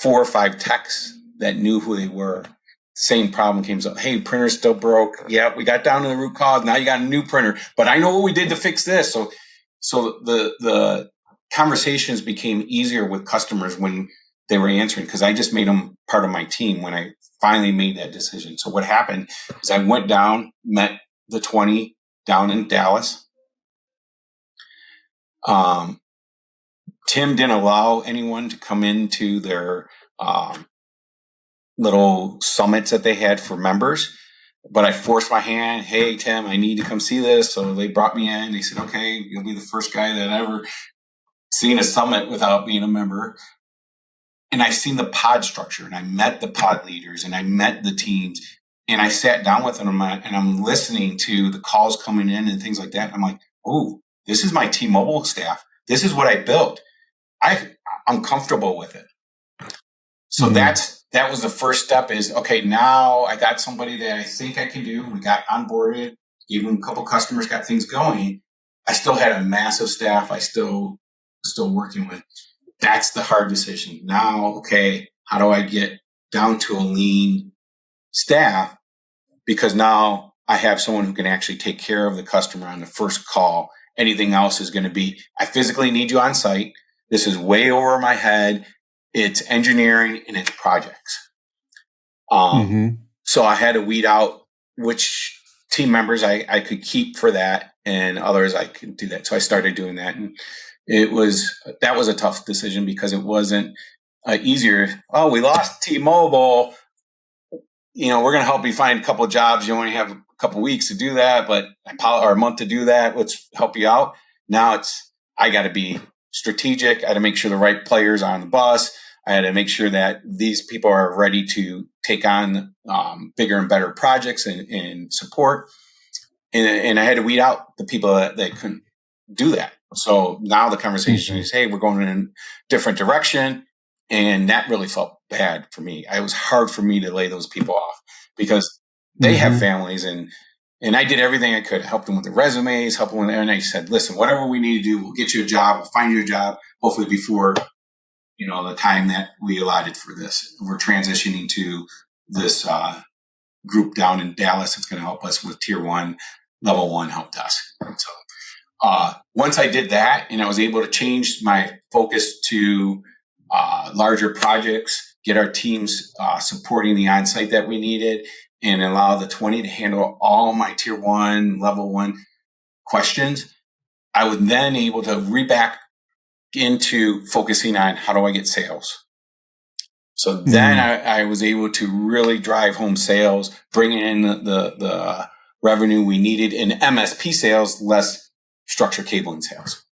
4 or 5 techs that knew who they were. Same problem came up. Hey, printer's still broke. Yeah, we got down to the root cause. Now you got a new printer, but I know what we did to fix this. So the conversations became easier with customers when they were answering, because I just made them part of my team when I finally made that decision. So what happened is I went down, met the 20 down in Dallas. Tim didn't allow anyone to come into their little summits that they had for members, but I forced my hand. Hey, Tim, I need to come see this. So they brought me in. They said, okay, you'll be the first guy that ever seen a summit without being a member. And I seen the pod structure, and I met the pod leaders, and I met the teams, and I sat down with them, and I'm listening to the calls coming in and things like that. And I'm like, oh, this is my T-Mobile staff. This is what I built. I'm comfortable with it. So that was the first step is, okay, now I got somebody that I think I can do. We got onboarded, even a couple customers, got things going. I still had a massive staff I still working with. That's the hard decision. Now, okay, how do I get down to a lean staff? Because now I have someone who can actually take care of the customer on the first call. Anything else is going to be, I physically need you on site. This is way over my head. It's engineering and it's projects. So I had to weed out which team members I could keep for that and others I could do that. So I started doing that. And that was a tough decision because it wasn't easier. Oh, we lost T-Mobile. We're going to help you find a couple of jobs. You only have a couple of weeks to do that, or a month to do that. Let's help you out. Now I got to be strategic. I had to make sure the right players are on the bus. I had to make sure that these people are ready to take on bigger and better projects and support. And I had to weed out the people that couldn't do that. So now the conversation is, hey, we're going in a different direction. And that really felt bad for me. It was hard for me to lay those people off because they have families, and I did everything I could, help them with the resumes, help them with, and I said, listen, whatever we need to do, we'll get you a job, we'll find you a job, hopefully before, the time that we allotted for this. We're transitioning to this group down in Dallas that's going to help us with tier 1 level 1 help desk. So once I did that and I was able to change my focus to larger projects, get our teams supporting the on-site that we needed, and allow the 20 to handle all my tier 1, level 1 questions, I was then able to back into focusing on how do I get sales. So then I was able to really drive home sales, bring in the revenue we needed in MSP sales, less structured cabling sales.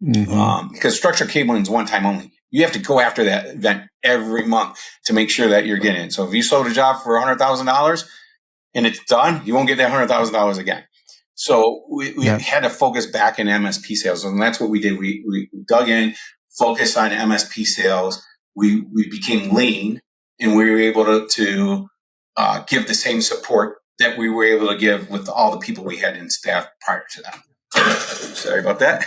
Because structured cabling is one time only. You have to go after that event every month to make sure that you're getting it. So if you sold a job for $100,000 and it's done, you won't get that $100,000 again. So we had to focus back in MSP sales, and that's what we did. We dug in, focused on MSP sales. We became lean, and we were able to give the same support that we were able to give with all the people we had in staff prior to that. Sorry about that.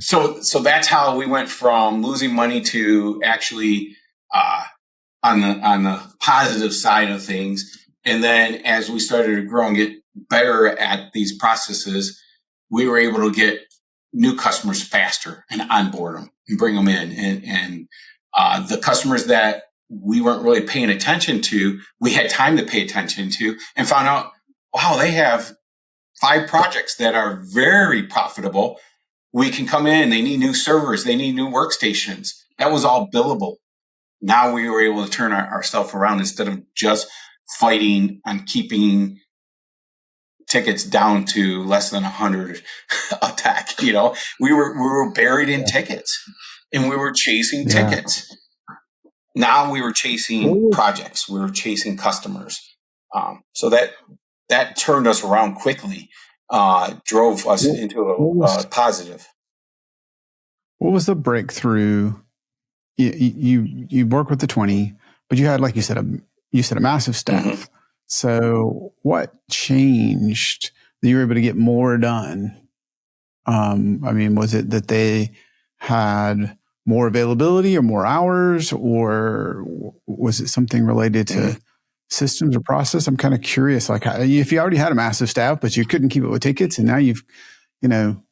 So that's how we went from losing money to actually on the positive side of things. And then as we started to grow and get better at these processes, we were able to get new customers faster and onboard them and bring them in. And the customers that we weren't really paying attention to, we had time to pay attention to, and found out, wow, they have 5 projects that are very profitable. We can come in, they need new servers, they need new workstations. That was all billable. Now we were able to turn ourselves around instead of just fighting on keeping tickets down to less than 100 attack. We were buried in tickets, and we were chasing tickets. Now we were chasing projects. We were chasing customers. So that turned us around quickly, drove us into a positive. What was the breakthrough? You work with the 20, but you had, like you said, a massive staff. So what changed that you were able to get more done? Was it that they had more availability or more hours, or was it something related to systems or process? I'm kind of curious, like if you already had a massive staff, but you couldn't keep it with tickets, and now you can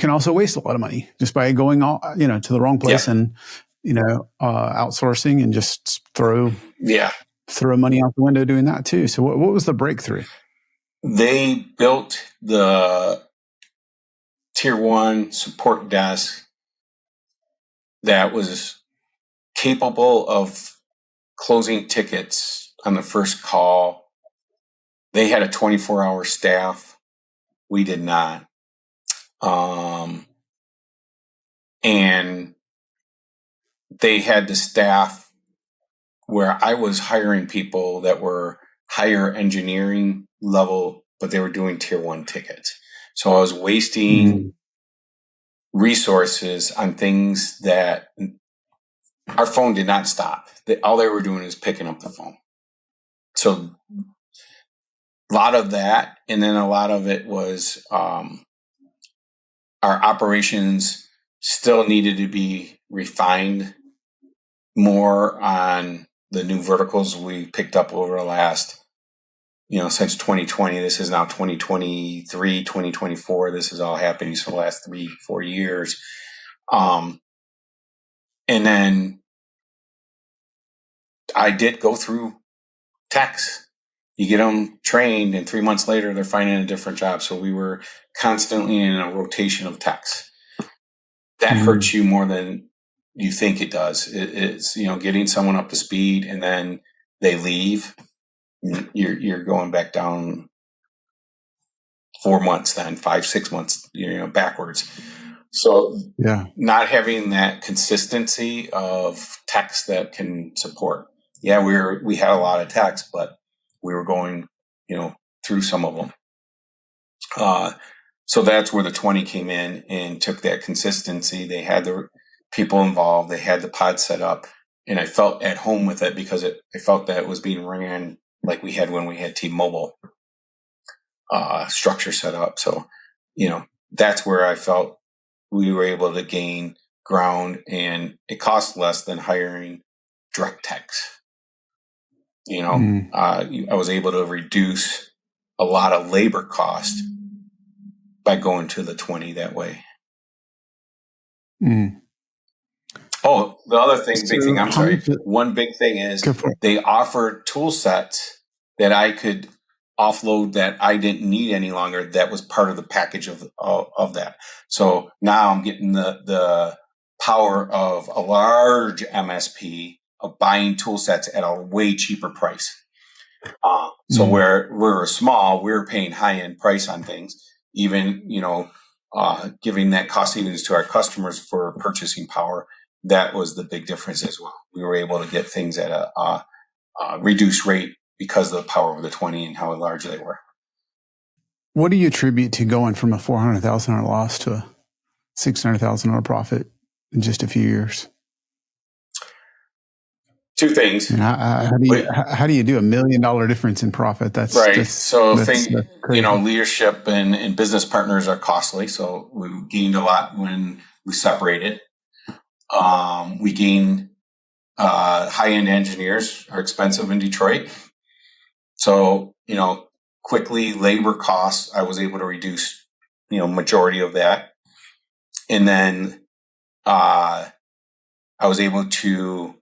also waste a lot of money just by going to the wrong place and outsourcing and just throw money out the window doing that too. So what was the breakthrough? They built the tier 1 support desk that was capable of closing tickets on the first call. They had a 24-hour staff. We did not. And they had the staff where I was hiring people that were higher engineering level, but they were doing tier 1 tickets. So I was wasting resources on things that our phone did not stop. All they were doing is picking up the phone. So a lot of that, and then a lot of it was our operations still needed to be refined more on the new verticals we picked up over the last, since 2020. This is now 2023, 2024. This is all happening for the last 3-4 years. And then I did go through techs. You get them trained, and 3 months later, they're finding a different job. So we were constantly in a rotation of techs. That hurts you more than you think it does. It's getting someone up to speed, and then they leave. You're going back down 4 months, then 5-6 months, backwards. So not having that consistency of techs that can support. Yeah, we had a lot of techs, but we were going, through some of them. So that's where the 20 came in and took that consistency. They had the people involved. They had the pod set up, and I felt at home with it because I felt that it was being ran like we had when we had T-Mobile structure set up. So, that's where I felt we were able to gain ground, and it cost less than hiring direct techs. I was able to reduce a lot of labor cost by going to the 20 that way. Oh, the other big thing, I'm sorry. One big thing is they offered tool sets that I could offload that I didn't need any longer. That was part of the package of that. So now I'm getting the power of a large MSP of buying tool sets at a way cheaper price. So where we're small, we're paying high end price on things, even, giving that cost savings to our customers for purchasing power. That was the big difference as well. We were able to get things at a reduced rate because of the power of the 20 and how large they were. What do you attribute to going from a $400,000 loss to a $600,000 profit in just a few years? Two things. And how do you do $1 million difference in profit? That's right. That's leadership and business partners are costly. So we gained a lot when we separated. We gained high-end engineers are expensive in Detroit. So, quickly labor costs, I was able to reduce, majority of that. And then I was able to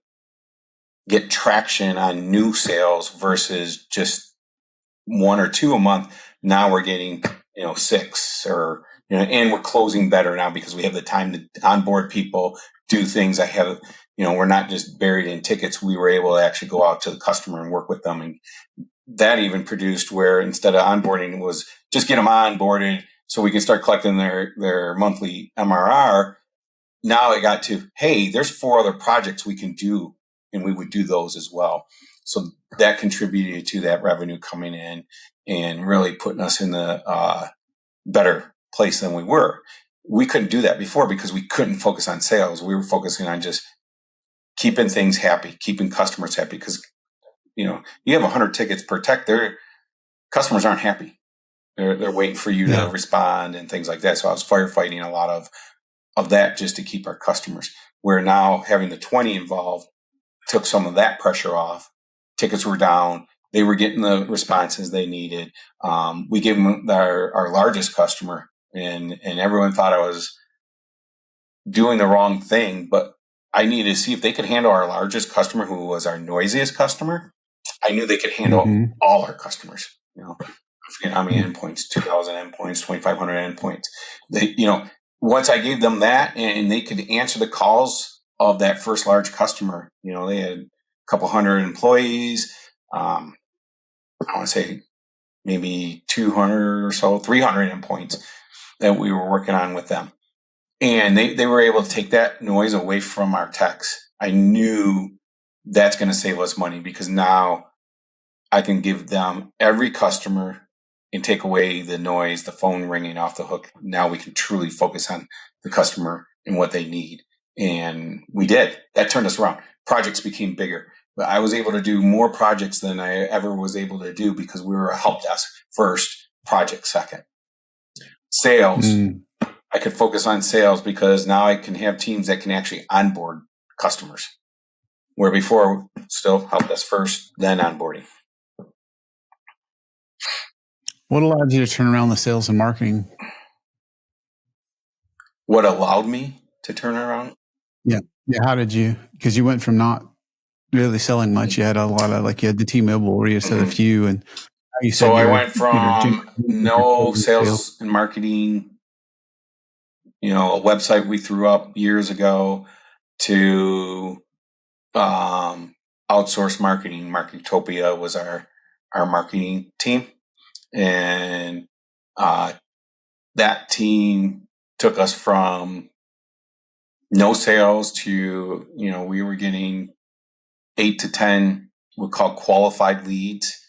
get traction on new sales versus just 1 or 2 a month. Now we're getting, 6 or, and we're closing better now because we have the time to onboard people, do things. We're not just buried in tickets. We were able to actually go out to the customer and work with them. And that even produced where instead of onboarding was just get them onboarded so we can start collecting their monthly MRR. Now it got to, hey, there's 4 other projects we can do, and we would do those as well. So that contributed to that revenue coming in and really putting us in the better place than we were. We couldn't do that before because we couldn't focus on sales. We were focusing on just keeping things happy, keeping customers happy. Because, you have 100 tickets per tech, their customers aren't happy. They're waiting for you to respond and things like that. So I was firefighting a lot of that just to keep our customers. Where now having the 20 involved took some of that pressure off. Tickets were down. They were getting the responses they needed. We gave them our largest customer, and everyone thought I was doing the wrong thing, but I needed to see if they could handle our largest customer, who was our noisiest customer. I knew they could handle all our customers. I forget how many endpoints, 2,000 endpoints, 2,500 endpoints. They, once I gave them that and they could answer the calls of that first large customer, they had a couple hundred employees. I want to say maybe 200 or so, 300 endpoints that we were working on with them. And they were able to take that noise away from our techs. I knew that's going to save us money because now I can give them every customer and take away the noise, the phone ringing off the hook. Now we can truly focus on the customer and what they need. And we did. That turned us around. Projects became bigger. But I was able to do more projects than I ever was able to do because we were a help desk first, project second. Sales. I could focus on sales because now I can have teams that can actually onboard customers. Where before, still help desk first, then onboarding. What allowed you to turn around the sales and marketing? What allowed me to turn around? Yeah. How did you? Because you went from not really selling much. You had a lot of you had the T-Mobile where you said a few, and you said so I went from no sales and marketing, a website we threw up years ago, to outsource marketing. Marketopia was our marketing team, and that team took us from no sales to we were getting 8 to 10 we call qualified leads.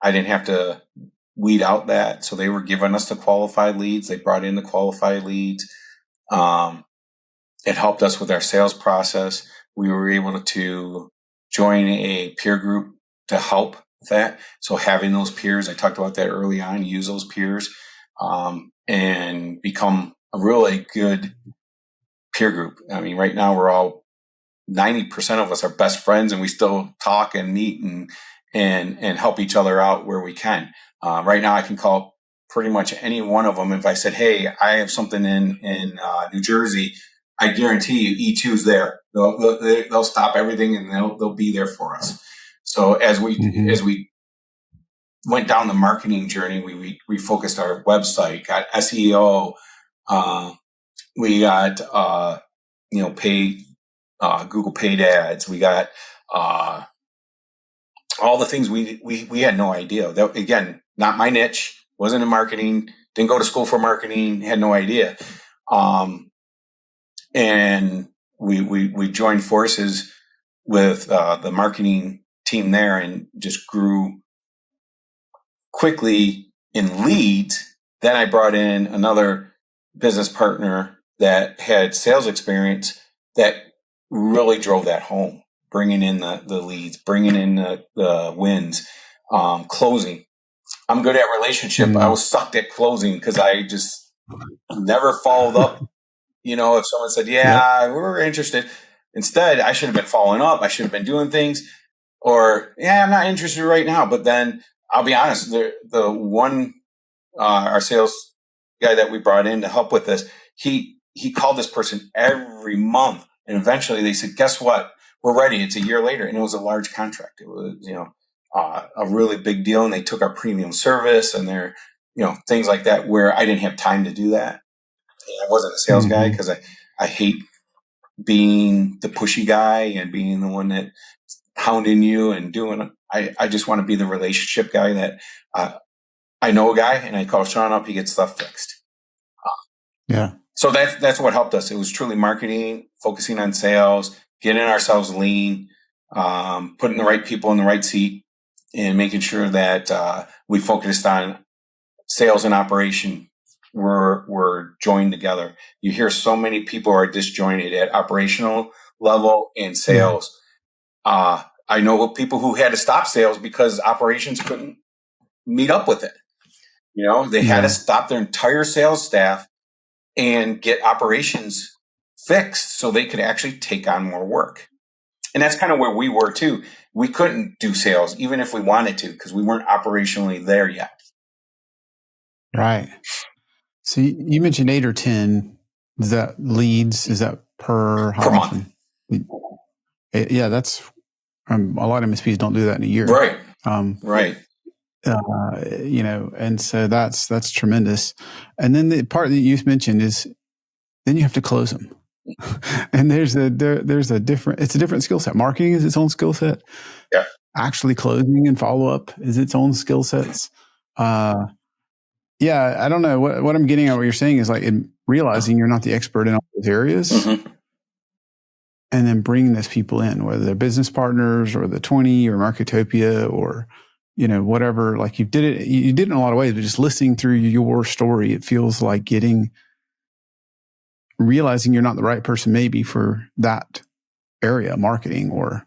I didn't have to weed out that, so they were giving us the qualified leads. They brought in the qualified leads. It helped us with our sales process. We were able to join a peer group to help that. So having those peers, I talked about that early on, use those peers and become a really good peer group. I mean, right now we're all 90% of us are best friends, and we still talk and meet and help each other out where we can. Right now I can call pretty much any one of them. If I said, hey, I have something in New Jersey, I guarantee you E2's there. They'll stop everything and they'll be there for us. So as we went down the marketing journey, we focused our website, got SEO, we got Google paid ads, we got all the things we had no idea. That, again, not my niche, wasn't in marketing, didn't go to school for marketing, had no idea. And we joined forces with the marketing team there and just grew quickly in leads. Then I brought in another business partner that had sales experience that really drove that home, bringing in the leads, bringing in the wins, closing. I'm good at relationship. I was sucked at closing because I just never followed up. If someone said, yeah, we're interested, instead, I should have been following up. I should have been doing things, or, yeah, I'm not interested right now. But then I'll be honest, the one, our sales guy that we brought in to help with this, he called this person every month. And eventually they said, guess what? We're ready. It's a year later. And it was a large contract. It was, a really big deal. And they took our premium service and their, things like that, where I didn't have time to do that. I wasn't a sales guy because I hate being the pushy guy and being the one that hounding you and doing. I just want to be the relationship guy that I know a guy and I call Seann up, he gets stuff fixed. So that's what helped us. It was truly marketing, focusing on sales, getting ourselves lean, putting the right people in the right seat, and making sure that we focused on sales and operation were joined together. You hear so many people are disjointed at operational level and sales. I know people who had to stop sales because operations couldn't meet up with it. They had to stop their entire sales staff and get operations fixed so they could actually take on more work. And that's kind of where we were too. We couldn't do sales even if we wanted to because we weren't operationally there yet. Right. So you mentioned 8 or 10. Is that leads? Is that per month? Yeah, that's a lot of MSPs don't do that in a year. Right. Right. And so that's tremendous. And then the part that you mentioned is then you have to close them. And there's a different skill set. Marketing is its own skill set. Yeah. Actually closing and follow up is its own skill sets. I don't know what I'm getting at. What you're saying is like realizing you're not the expert in all those areas, and then bringing those people in, whether they're business partners or the 20 or Marketopia or whatever. Like you did it in a lot of ways, but just listening through your story, it feels like realizing you're not the right person maybe for that area, marketing or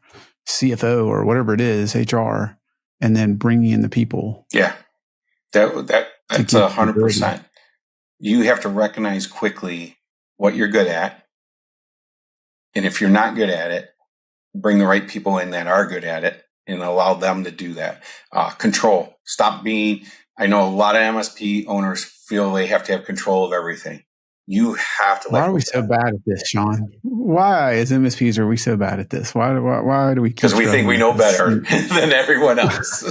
CFO or whatever it is, HR, and then bringing in the people. Yeah, that's 100%. You have to recognize quickly what you're good at. And if you're not good at it, bring the right people in that are good at it and allow them to do that. Control. Stop being, I know a lot of MSP owners feel they have to have control of everything. You have to. Why are we so bad at this, Seann? Why, as MSPs, are we so bad at this? Why do we? Because we think we know better than everyone else.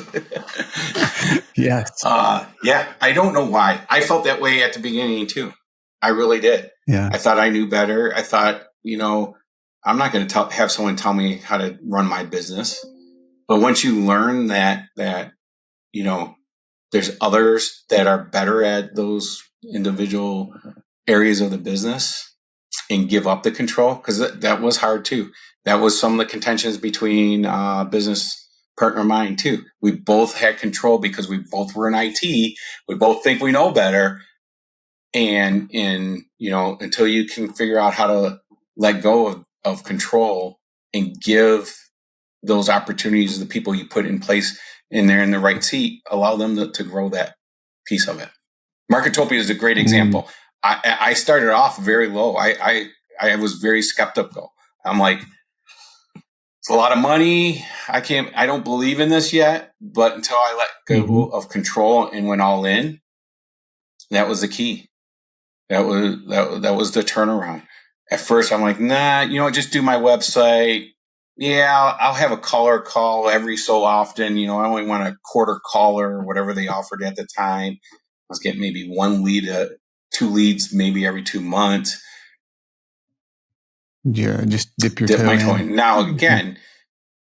Yes. I don't know why. I felt that way at the beginning too. I really did. Yeah. I thought I knew better. I thought, I'm not going to have someone tell me how to run my business. But once you learn that there's others that are better at those individual areas of the business and give up the control, because that was hard too. That was some of the contentions between business partner of mine too. We both had control because we both were in IT. We both think we know better. And until you can figure out how to let go of control and give those opportunities to the people you put in place and they're in the right seat, allow them to grow that piece of it. Marketopia is a great example. I started off very low. I was very skeptical. I'm like, It's a lot of money. I don't believe in this yet, but until I let go of control and went all in, that was the key. That was the turnaround. At first, I'm like, nah, just do my website. Yeah, I'll have a caller call every so often. I only want a quarter caller or whatever they offered at the time. I was getting maybe 1 lead, 2 leads, maybe every 2 months. Yeah, just dip my toe in. Now, again,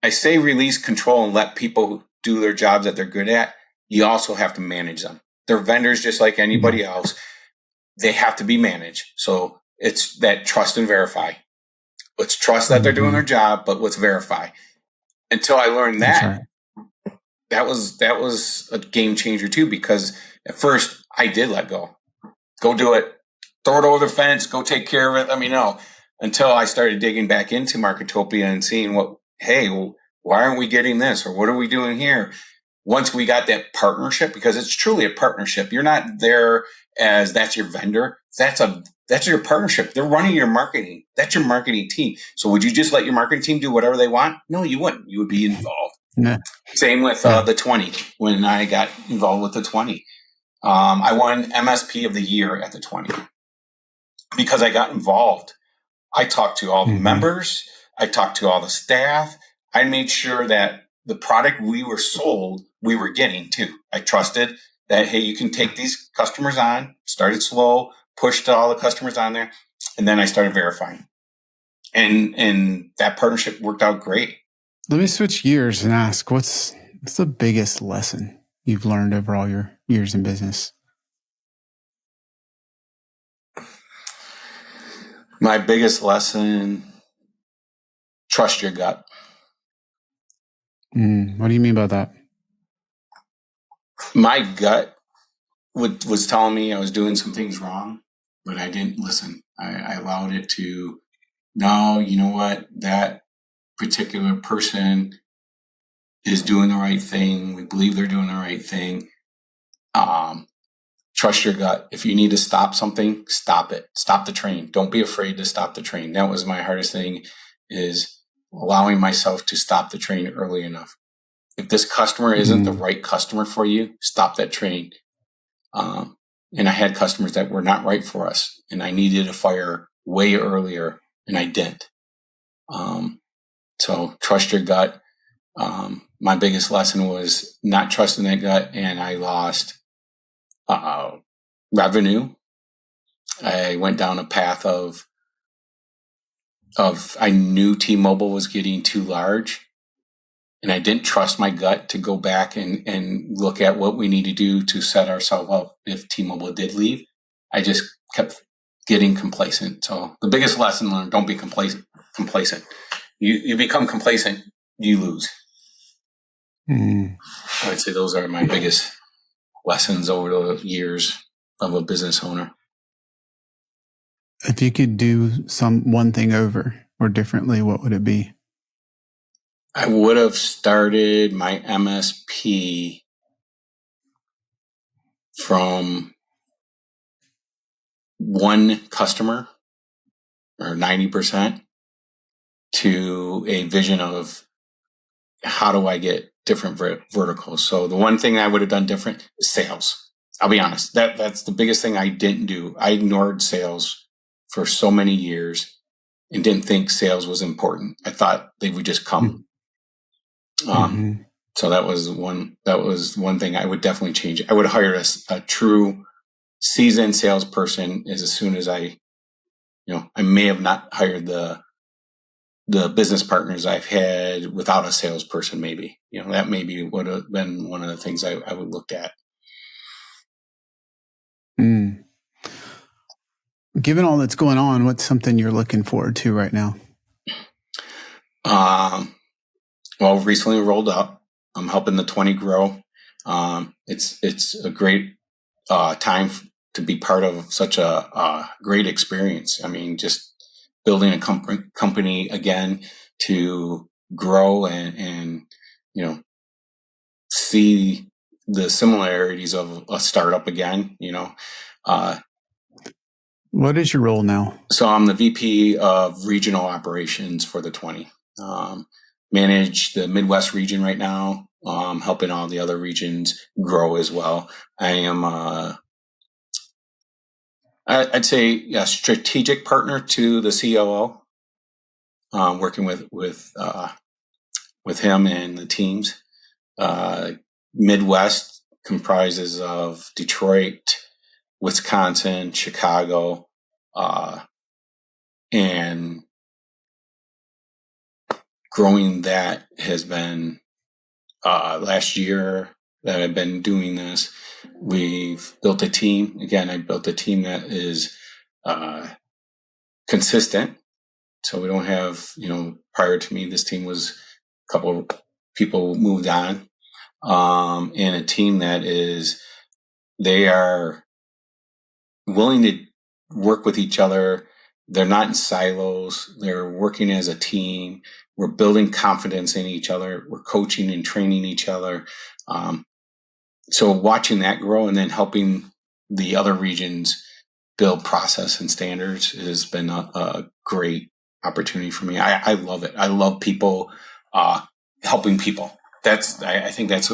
I say release control and let people do their jobs that they're good at. You also have to manage them. They're vendors just like anybody else. They have to be managed. So it's that trust and verify. Let's trust that they're doing their job, but let's verify. Until I learned that, that was a game changer too, because at first I did let go. Go do it. Throw it over the fence. Go take care of it. Let me know. Until I started digging back into Marketopia and seeing why aren't we getting this? Or what are we doing here? Once we got that partnership, because it's truly a partnership. You're not there as that's your vendor. That's your partnership. They're running your marketing. That's your marketing team. So would you just let your marketing team do whatever they want? No, you wouldn't. You would be involved. Nah. Same with the 20. When I got involved with the 20, I won MSP of the year at the 20 because I got involved. I talked to all the members. I talked to all the staff. I made sure that the product we were sold, we were getting too. I trusted that, hey, you can take these customers on, started slow, pushed all the customers on there, and then I started verifying. And that partnership worked out great. Let me switch gears and ask, what's the biggest lesson you've learned over all your years in business? My biggest lesson, trust your gut. What do you mean by that? My gut was telling me I was doing some things wrong, but I didn't listen. I allowed it to, no, you know what? That particular person is doing the right thing. We believe they're doing the right thing. Trust your gut. If you need to stop something, stop it. Stop the train. Don't be afraid to stop the train. That was my hardest thing, is allowing myself to stop the train early enough. If this customer isn't the right customer for you, stop that train. And I had customers that were not right for us, and I needed to fire way earlier, and I didn't. So trust your gut. My biggest lesson was not trusting that gut, and I lost revenue. I went down a path of I knew T-Mobile was getting too large, and I didn't trust my gut to go back and look at what we need to do to set ourselves up if T-Mobile did leave. I just kept getting complacent. So the biggest lesson learned, don't be complacent. You become complacent, you lose. I would say those are my biggest lessons over the years of a business owner. If you could do one thing over or differently, what would it be? I would have started my MSP from one customer, or 90%, to a vision of how do I get different verticals. So the one thing I would have done different is sales. I'll be honest. That's the biggest thing I didn't do. I ignored sales for so many years and didn't think sales was important. I thought they would just come. So that was one thing I would definitely change. I would hire a true seasoned salesperson as soon as I may have not hired the business partners I've had without a salesperson. Maybe, that maybe would have been one of the things I would look at. Given all that's going on, what's something you're looking forward to right now? Well, recently rolled up. I'm helping the 20 grow. It's a great time to be part of such a great experience. I mean, just building a company again to grow and see the similarities of a startup again. What is your role now? So I'm the VP of regional operations for the 20. manage the Midwest region right now, helping all the other regions grow as well. I am, I'd say, a strategic partner to the COO, working with him and the teams. Midwest comprises of Detroit, Wisconsin, Chicago, and growing that has been last year that I've been doing this. We've built a team. Again, I built a team that is consistent. So we don't have, prior to me, this team was a couple of people moved on. And a team that they are willing to work with each other. They're not in silos. They're working as a team. We're building confidence in each other. We're coaching and training each other. So watching that grow and then helping the other regions build process and standards has been a great opportunity for me. I love it. I love people, helping people. I think that's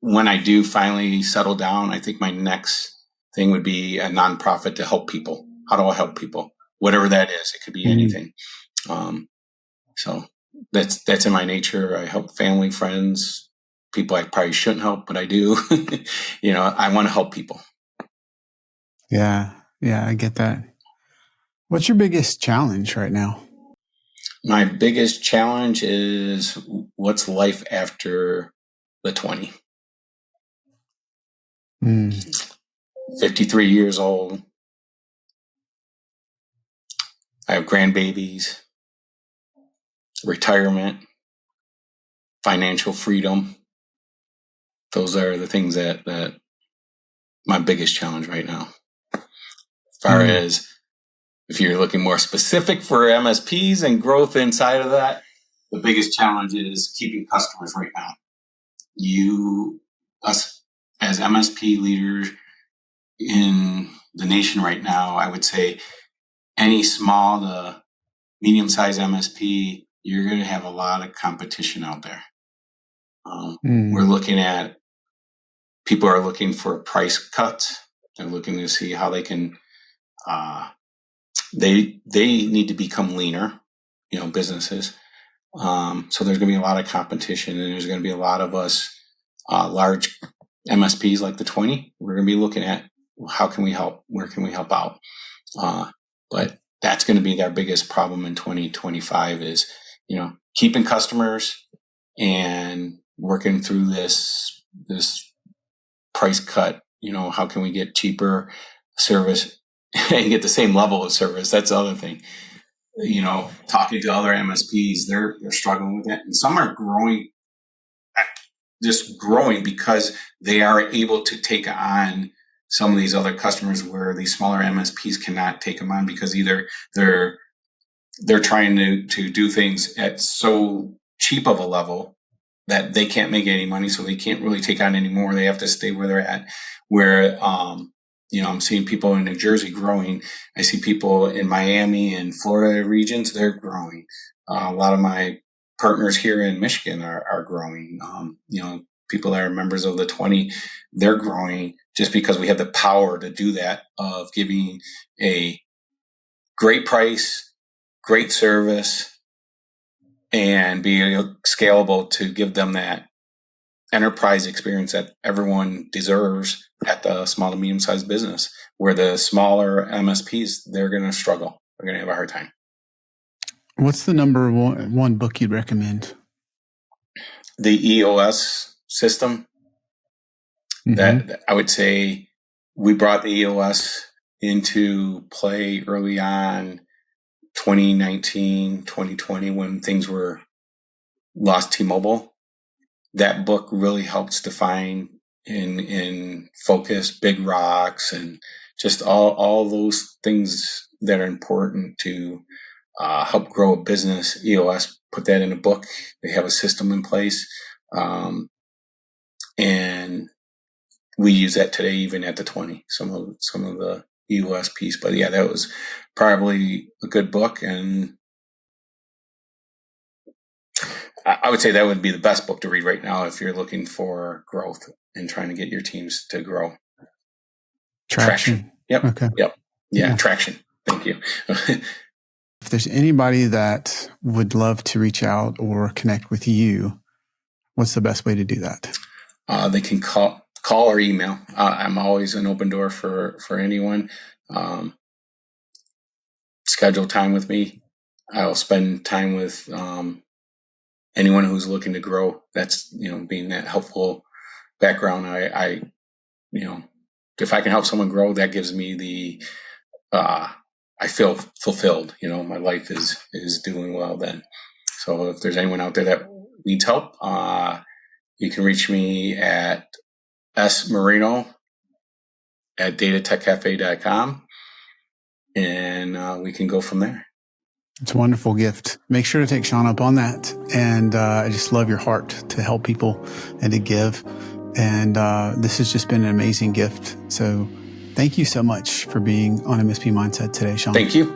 when I do finally settle down. I think my next thing would be a nonprofit to help people. How do I help people? Whatever that is, it could be anything. So that's in my nature. I help family, friends, people I probably shouldn't help, but I do. I want to help people. Yeah, I get that. What's your biggest challenge right now? My biggest challenge is what's life after the 20. 53 years old. I have grandbabies, retirement, financial freedom. Those are the things that my biggest challenge right now. As far as if you're looking more specific for MSPs and growth inside of that, the biggest challenge is keeping customers right now. Us as MSP leaders in the nation right now, I would say any small to medium-sized MSP, you're going to have a lot of competition out there. We're looking at, people are looking for price cuts. They're looking to see how they can, they need to become leaner, businesses. So there's going to be a lot of competition, and there's going to be a lot of us, large MSPs like the 20. We're going to be looking at how can we help? Where can we help out? But that's going to be our biggest problem in 2025 is, keeping customers and working through this price cut. How can we get cheaper service and get the same level of service? That's the other thing. Talking to other MSPs, they're struggling with it, and some are just growing because they are able to take on some of these other customers where these smaller MSPs cannot take them on because either they're trying to do things at so cheap of a level that they can't make any money, so they can't really take on any more. They have to stay where they're at. Where I'm seeing people in New Jersey growing. I see people in Miami and Florida regions, they're growing. A lot of my partners here in Michigan are growing. People that are members of the 20, they're growing just because we have the power to do that, of giving a great price, great service, and be scalable to give them that enterprise experience that everyone deserves at the small to medium-sized business, where the smaller MSPs, they're going to struggle. They're going to have a hard time. What's the number one book you'd recommend? The EOS system. That I would say we brought the EOS into play early on, 2019, 2020, when things were lost T-Mobile. That book really helps define in focus big rocks and just all those things that are important to help grow a business. EOS put that in a book. They have a system in place, and we use that today, even at the 20. Some of the EOS piece, but yeah, that was probably a good book. And I would say that would be the best book to read right now if you're looking for growth and trying to get your teams to grow. Traction. Yep. Okay. Yep. Yeah. Traction. Thank you. If there's anybody that would love to reach out or connect with you, what's the best way to do that? They can call or email. I'm always an open door for anyone. Schedule time with me. I'll spend time with anyone who's looking to grow. That's, being that helpful background. I if I can help someone grow, that gives me I feel fulfilled. My life is doing well then. So if there's anyone out there that needs help, you can reach me at smoreno@datatechcafe.com, and we can go from there. It's a wonderful gift. Make sure to take Seann up on that. And I just love your heart to help people and to give. And this has just been an amazing gift. So thank you so much for being on MSP Mindset today, Seann. Thank you.